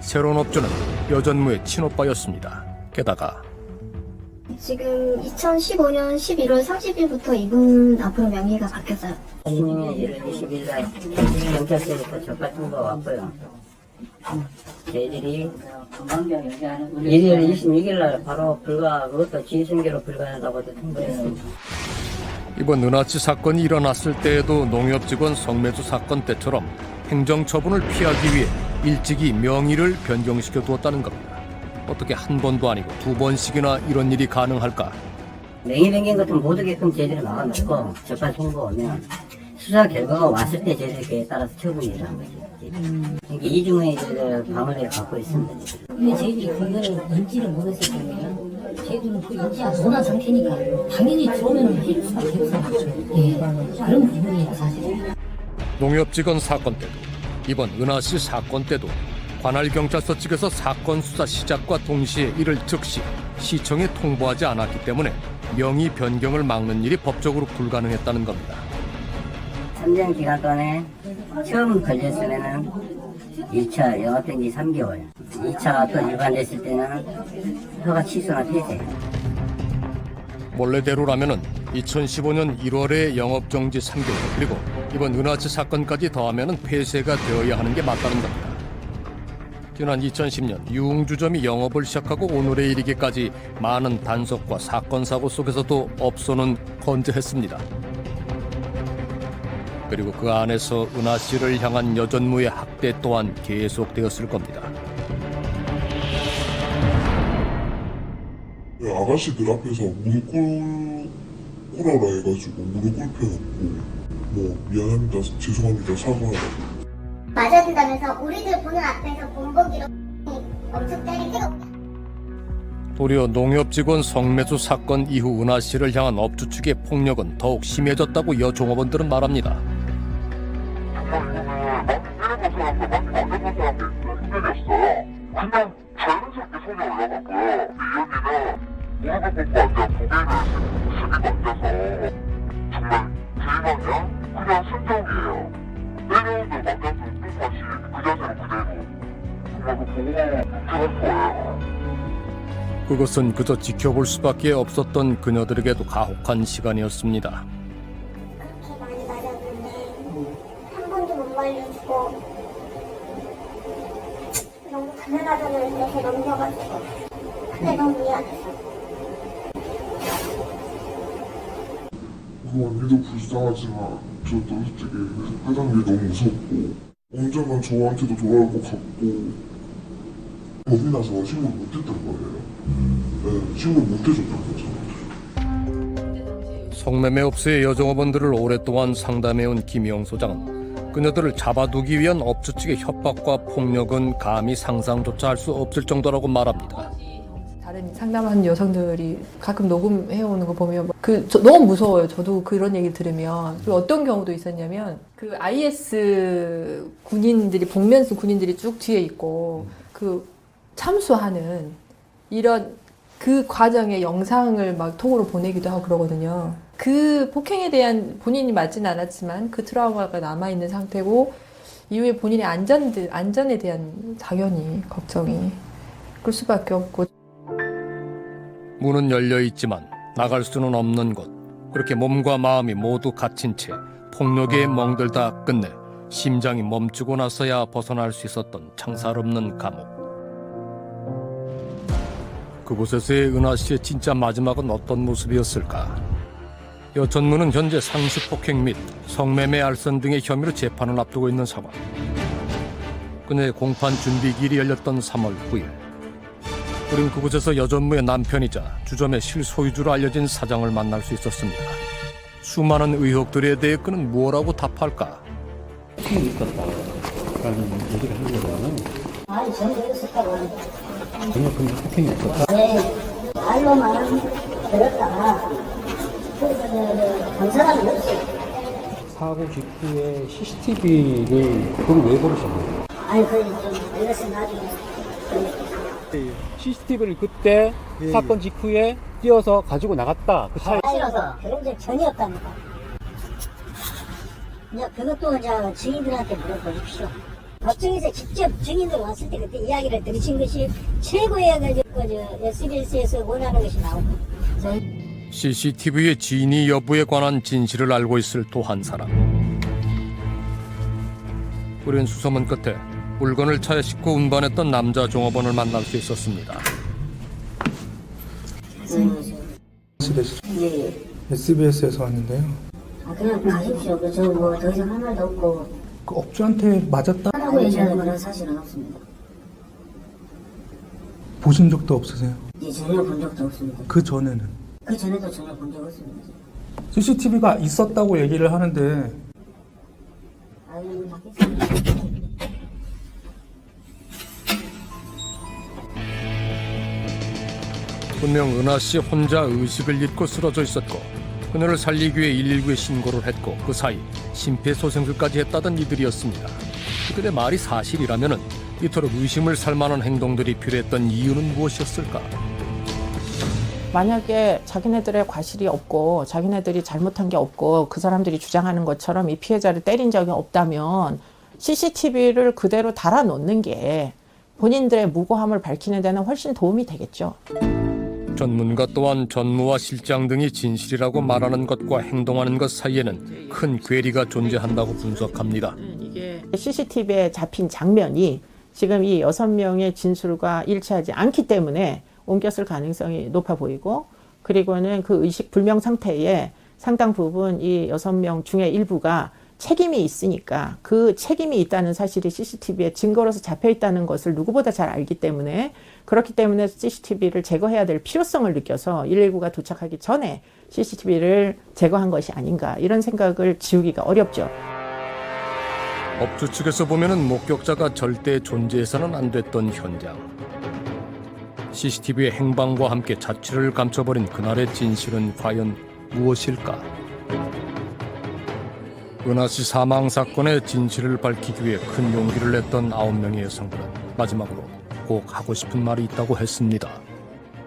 새로운 업주는 여전무의 친오빠였습니다. 게다가 지금 2015년 11월 30일부터 이분 앞으로 명의가 바뀌었어요. 16년 1월 20일 날 경찰서에서 적발 통보가 왔고요. 저희들이 1월 26일 날 바로 그것도 지휘승계로 불가하다고 통보했습니다. 이번 은하치 사건이 일어났을 때에도 농협 직원 성매수 사건 때처럼 행정처분을 피하기 위해 일찍이 명의를 변경시켜 두었다는 겁니다. 어떻게 한 번도 아니고 두 번씩이나 이런 일이 가능할까? 명의 변경 같은 모두게끔 저희들이 나와놓고 적발 통보 오면 수사 결과가 왔을 때 저희들이 그에 따라서 처분이 일어난 거죠. 그러니까 이중의 방어를 갖고 있습니다. 근데 저희들이 그거를 인지를 못했을 때문에 저희들은 그 인지가 못한 상태니까 당연히 들어오면 해줄 수밖에 없어요. 예, 그런 부분이에요 사실. 농협 직원 사건 때도 이번 은하씨 사건 때도 관할경찰서 측에서 사건 수사 시작과 동시에 이를 즉시 시청에 통보하지 않았기 때문에 명의 변경을 막는 일이 법적으로 불가능했다는 겁니다. 3년 기간 동안에 처음 걸렸으면은 1차 영업정지 3개월, 2차 또 위반됐을 때는 허가 취소나 폐쇄. 원래대로라면은 2015년 1월에 영업정지 3개월 그리고 이번 은하치 사건까지 더하면은 폐쇄가 되어야 하는 게 맞다는 겁니다. 지난 2010년 유흥주점이 영업을 시작하고 오늘에 이르기까지 많은 단속과 사건 사고 속에서도 업소는 건재했습니다. 그리고 그 안에서 은하 씨를 향한 여전무의 학대 또한 계속되었을 겁니다. 아가씨들 앞에서 무릎 꿇어라 해가지고 무릎 꿇혀놓고 뭐 미안합니다, 죄송합니다, 사과하라고. 맞아준다면서 우리들 보는 앞에서 본보기로 엄청 때리고 도리어 농협 직원 성매수 사건 이후 은하 씨를 향한 업주 측의 폭력은 더욱 심해졌다고 여 종업원들은 말합니다. 그것은 그저 지켜볼 수밖에 없었던 그녀들에게도 가혹한 시간이었습니다. 그렇게 많이 맞았는데 한 번도 못 말려주고 너무 당연하다는 의미에서 넘겨가지고 그게 너무 미안해서. 그 언니도 불쌍하지만 저도 솔직히 하던 게 너무 무섭고 언젠간 저한테도 돌아올 것 같고 겁이 나서 신고를 못했던 거예요. 네, 지원을 못 해줬다는 거죠. 성매매 업소의 여종업원들을 오랫동안 상담해온 김영 소장은 그녀들을 잡아두기 위한 업주 측의 협박과 폭력은 감히 상상조차 할 수 없을 정도라고 말합니다. 다른 상담하는 여성들이 가끔 녹음해오는 거 보면 너무 무서워요. 저도 그런 얘기 들으면. 그리고 어떤 경우도 있었냐면 그 IS 군인들이 복면스 군인들이 쭉 뒤에 있고 그 참수하는 이런 그 과정의 영상을 막 통으로 보내기도 하고 그러거든요. 그 폭행에 대한 본인이 맞지는 않았지만 그 트라우마가 남아있는 상태고 이후에 본인의 안전에 대한 당연히 걱정이 그럴 수밖에 없고. 문은 열려 있지만 나갈 수는 없는 곳. 그렇게 몸과 마음이 모두 갇힌 채 폭력에 멍들다 끝내 심장이 멈추고 나서야 벗어날 수 있었던 창살 없는 감옥. 그곳에서의 은하 씨의 진짜 마지막은 어떤 모습이었을까? 여천문은 현재 상습폭행 및 성매매 알선 등의 혐의로 재판을 앞두고 있는 상황. 그녀의 공판 준비기일이 열렸던 3월 9일. 우린 그곳에서 여전무의 남편이자 주점의 실소유주로 알려진 사장을 만날 수 있었습니다. 수많은 의혹들에 대해 그는 뭐라고 답할까? 폭행이 있었다라는 얘기를 하는 거잖아요. 아니, 전혀 있었다고 하는데. 정말 그런 폭행이 없었다? 네, 말로만 들었다가, 본 사람이 없지. 사고 직후에 CCTV를 그걸 왜 고르신 거예요? 아니, 좀, 이것은 나중에. CCTV를 그때 사건 직후에 띄어서 가지고 나갔다. 그 차에. 싫어서 그런 적 전혀 없다니까. 이제 그것도 이제 증인들한테 물어보십시오. 법정에서 직접 증인들 왔을 때 그때 이야기를 들으신 것이 최고의 SBS에서 원하는 것이 나오고. CCTV의 진위 여부에 관한 진실을 알고 있을 또 한 사람. 우린 수소문 끝에 물건을 차에 싣고 운반했던 남자 종업원을 만날 수 있었습니다. SBS에서 왔는데요. 아, 그냥 가십시오. 저 뭐 더 이상 할 말도 없고. 그 업주한테 맞았다? 하라고 얘기하는 그런 사실은 없습니다. 보신 적도 없으세요? 예, 전혀 본 적도 없습니다. 그 전에는? 그 전에도 전혀 본 적 없습니다. CCTV가 있었다고 얘기를 하는데. 아유, 받겠습니다. 분명 은하 씨 혼자 의식을 잃고 쓰러져 있었고 그녀를 살리기 위해 119에 신고를 했고 그 사이 심폐소생술까지 했다던 이들이었습니다. 그들의 말이 사실이라면 이토록 의심을 살 만한 행동들이 필요했던 이유는 무엇이었을까? 만약에 자기네들의 과실이 없고 자기네들이 잘못한 게 없고 그 사람들이 주장하는 것처럼 이 피해자를 때린 적이 없다면 CCTV를 그대로 달아놓는 게 본인들의 무고함을 밝히는 데는 훨씬 도움이 되겠죠. 전문가 또한 전무와 실장 등이 진실이라고 말하는 것과 행동하는 것 사이에는 큰 괴리가 존재한다고 분석합니다. CCTV에 잡힌 장면이 지금 이 6명의 진술과 일치하지 않기 때문에 옮겼을 가능성이 높아 보이고, 그리고는 그 의식 불명 상태에 상당 부분 이 6명 중에 일부가 책임이 있으니까 그 책임이 있다는 사실이 CCTV에 증거로서 잡혀 있다는 것을 누구보다 잘 알기 때문에, 그렇기 때문에 CCTV를 제거해야 될 필요성을 느껴서 119가 도착하기 전에 CCTV를 제거한 것이 아닌가, 이런 생각을 지우기가 어렵죠. 업주 측에서 보면은 목격자가 절대 존재해서는 안 됐던 현장. CCTV의 행방과 함께 자취를 감춰버린 그날의 진실은 과연 무엇일까? 은하 씨 사망 사건의 진실을 밝히기 위해 큰 용기를 냈던 9명의 여성들은 마지막으로 꼭 하고 싶은 말이 있다고 했습니다.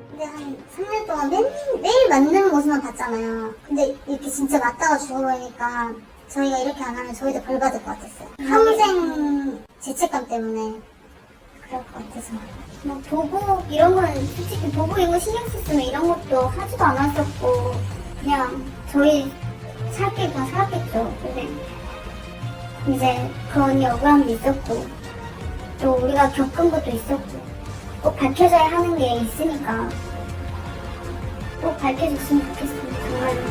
근데 한 3년 동안 매일 맞는 모습만 봤잖아요. 근데 이렇게 진짜 맞다가 죽어버리니까 저희가 이렇게 안 하면 저희도 벌 받을 것 같았어요. 평생 죄책감 때문에 그럴 것 같아서. 뭐 보복 이런 거는 솔직히 보복 이거 신경 썼으면 이런 것도 하지도 않았었고 그냥 저희 살 게 다 살았겠죠. 근데 이제 그 언니 억울함도 있었고 또 우리가 겪은 것도 있었고 꼭 밝혀져야 하는 게 있으니까 꼭 밝혀졌으면 좋겠습니다. 정말로.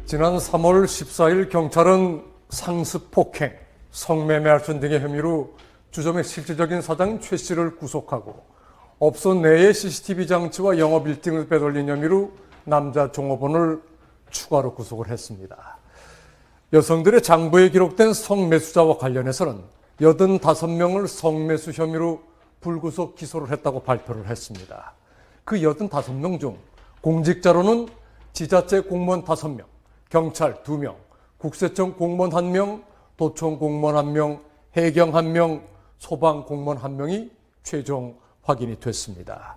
지난 3월 14일 경찰은 상습 폭행, 성매매 알선 등의 혐의로 주점의 실질적인 사장 최 씨를 구속하고 업소 내의 CCTV 장치와 영업 빌딩을 빼돌린 혐의로 남자 종업원을 추가로 구속을 했습니다. 여성들의 장부에 기록된 성매수자와 관련해서는 85명을 성매수 혐의로 불구속 기소를 했다고 발표를 했습니다. 그 85명 중 공직자로는 지자체 공무원 5명, 경찰 2명, 국세청 공무원 1명, 도청 공무원 1명, 해경 1명, 소방 공무원 1명이 최종 확인이 됐습니다.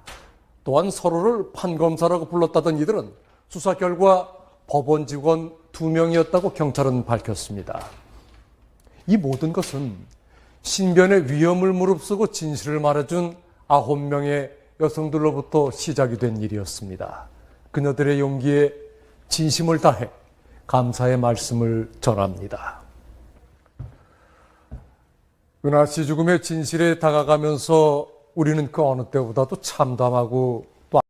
또한 서로를 판검사라고 불렀다던 이들은 수사 결과 법원 직원 2명이었다고 경찰은 밝혔습니다. 이 모든 것은 신변의 위험을 무릅쓰고 진실을 말해준 9명의 여성들로부터 시작이 된 일이었습니다. 그녀들의 용기에 진심을 다해 감사의 말씀을 전합니다. 은하 씨 죽음의 진실에 다가가면서 우리는 그 어느 때보다도 참담하고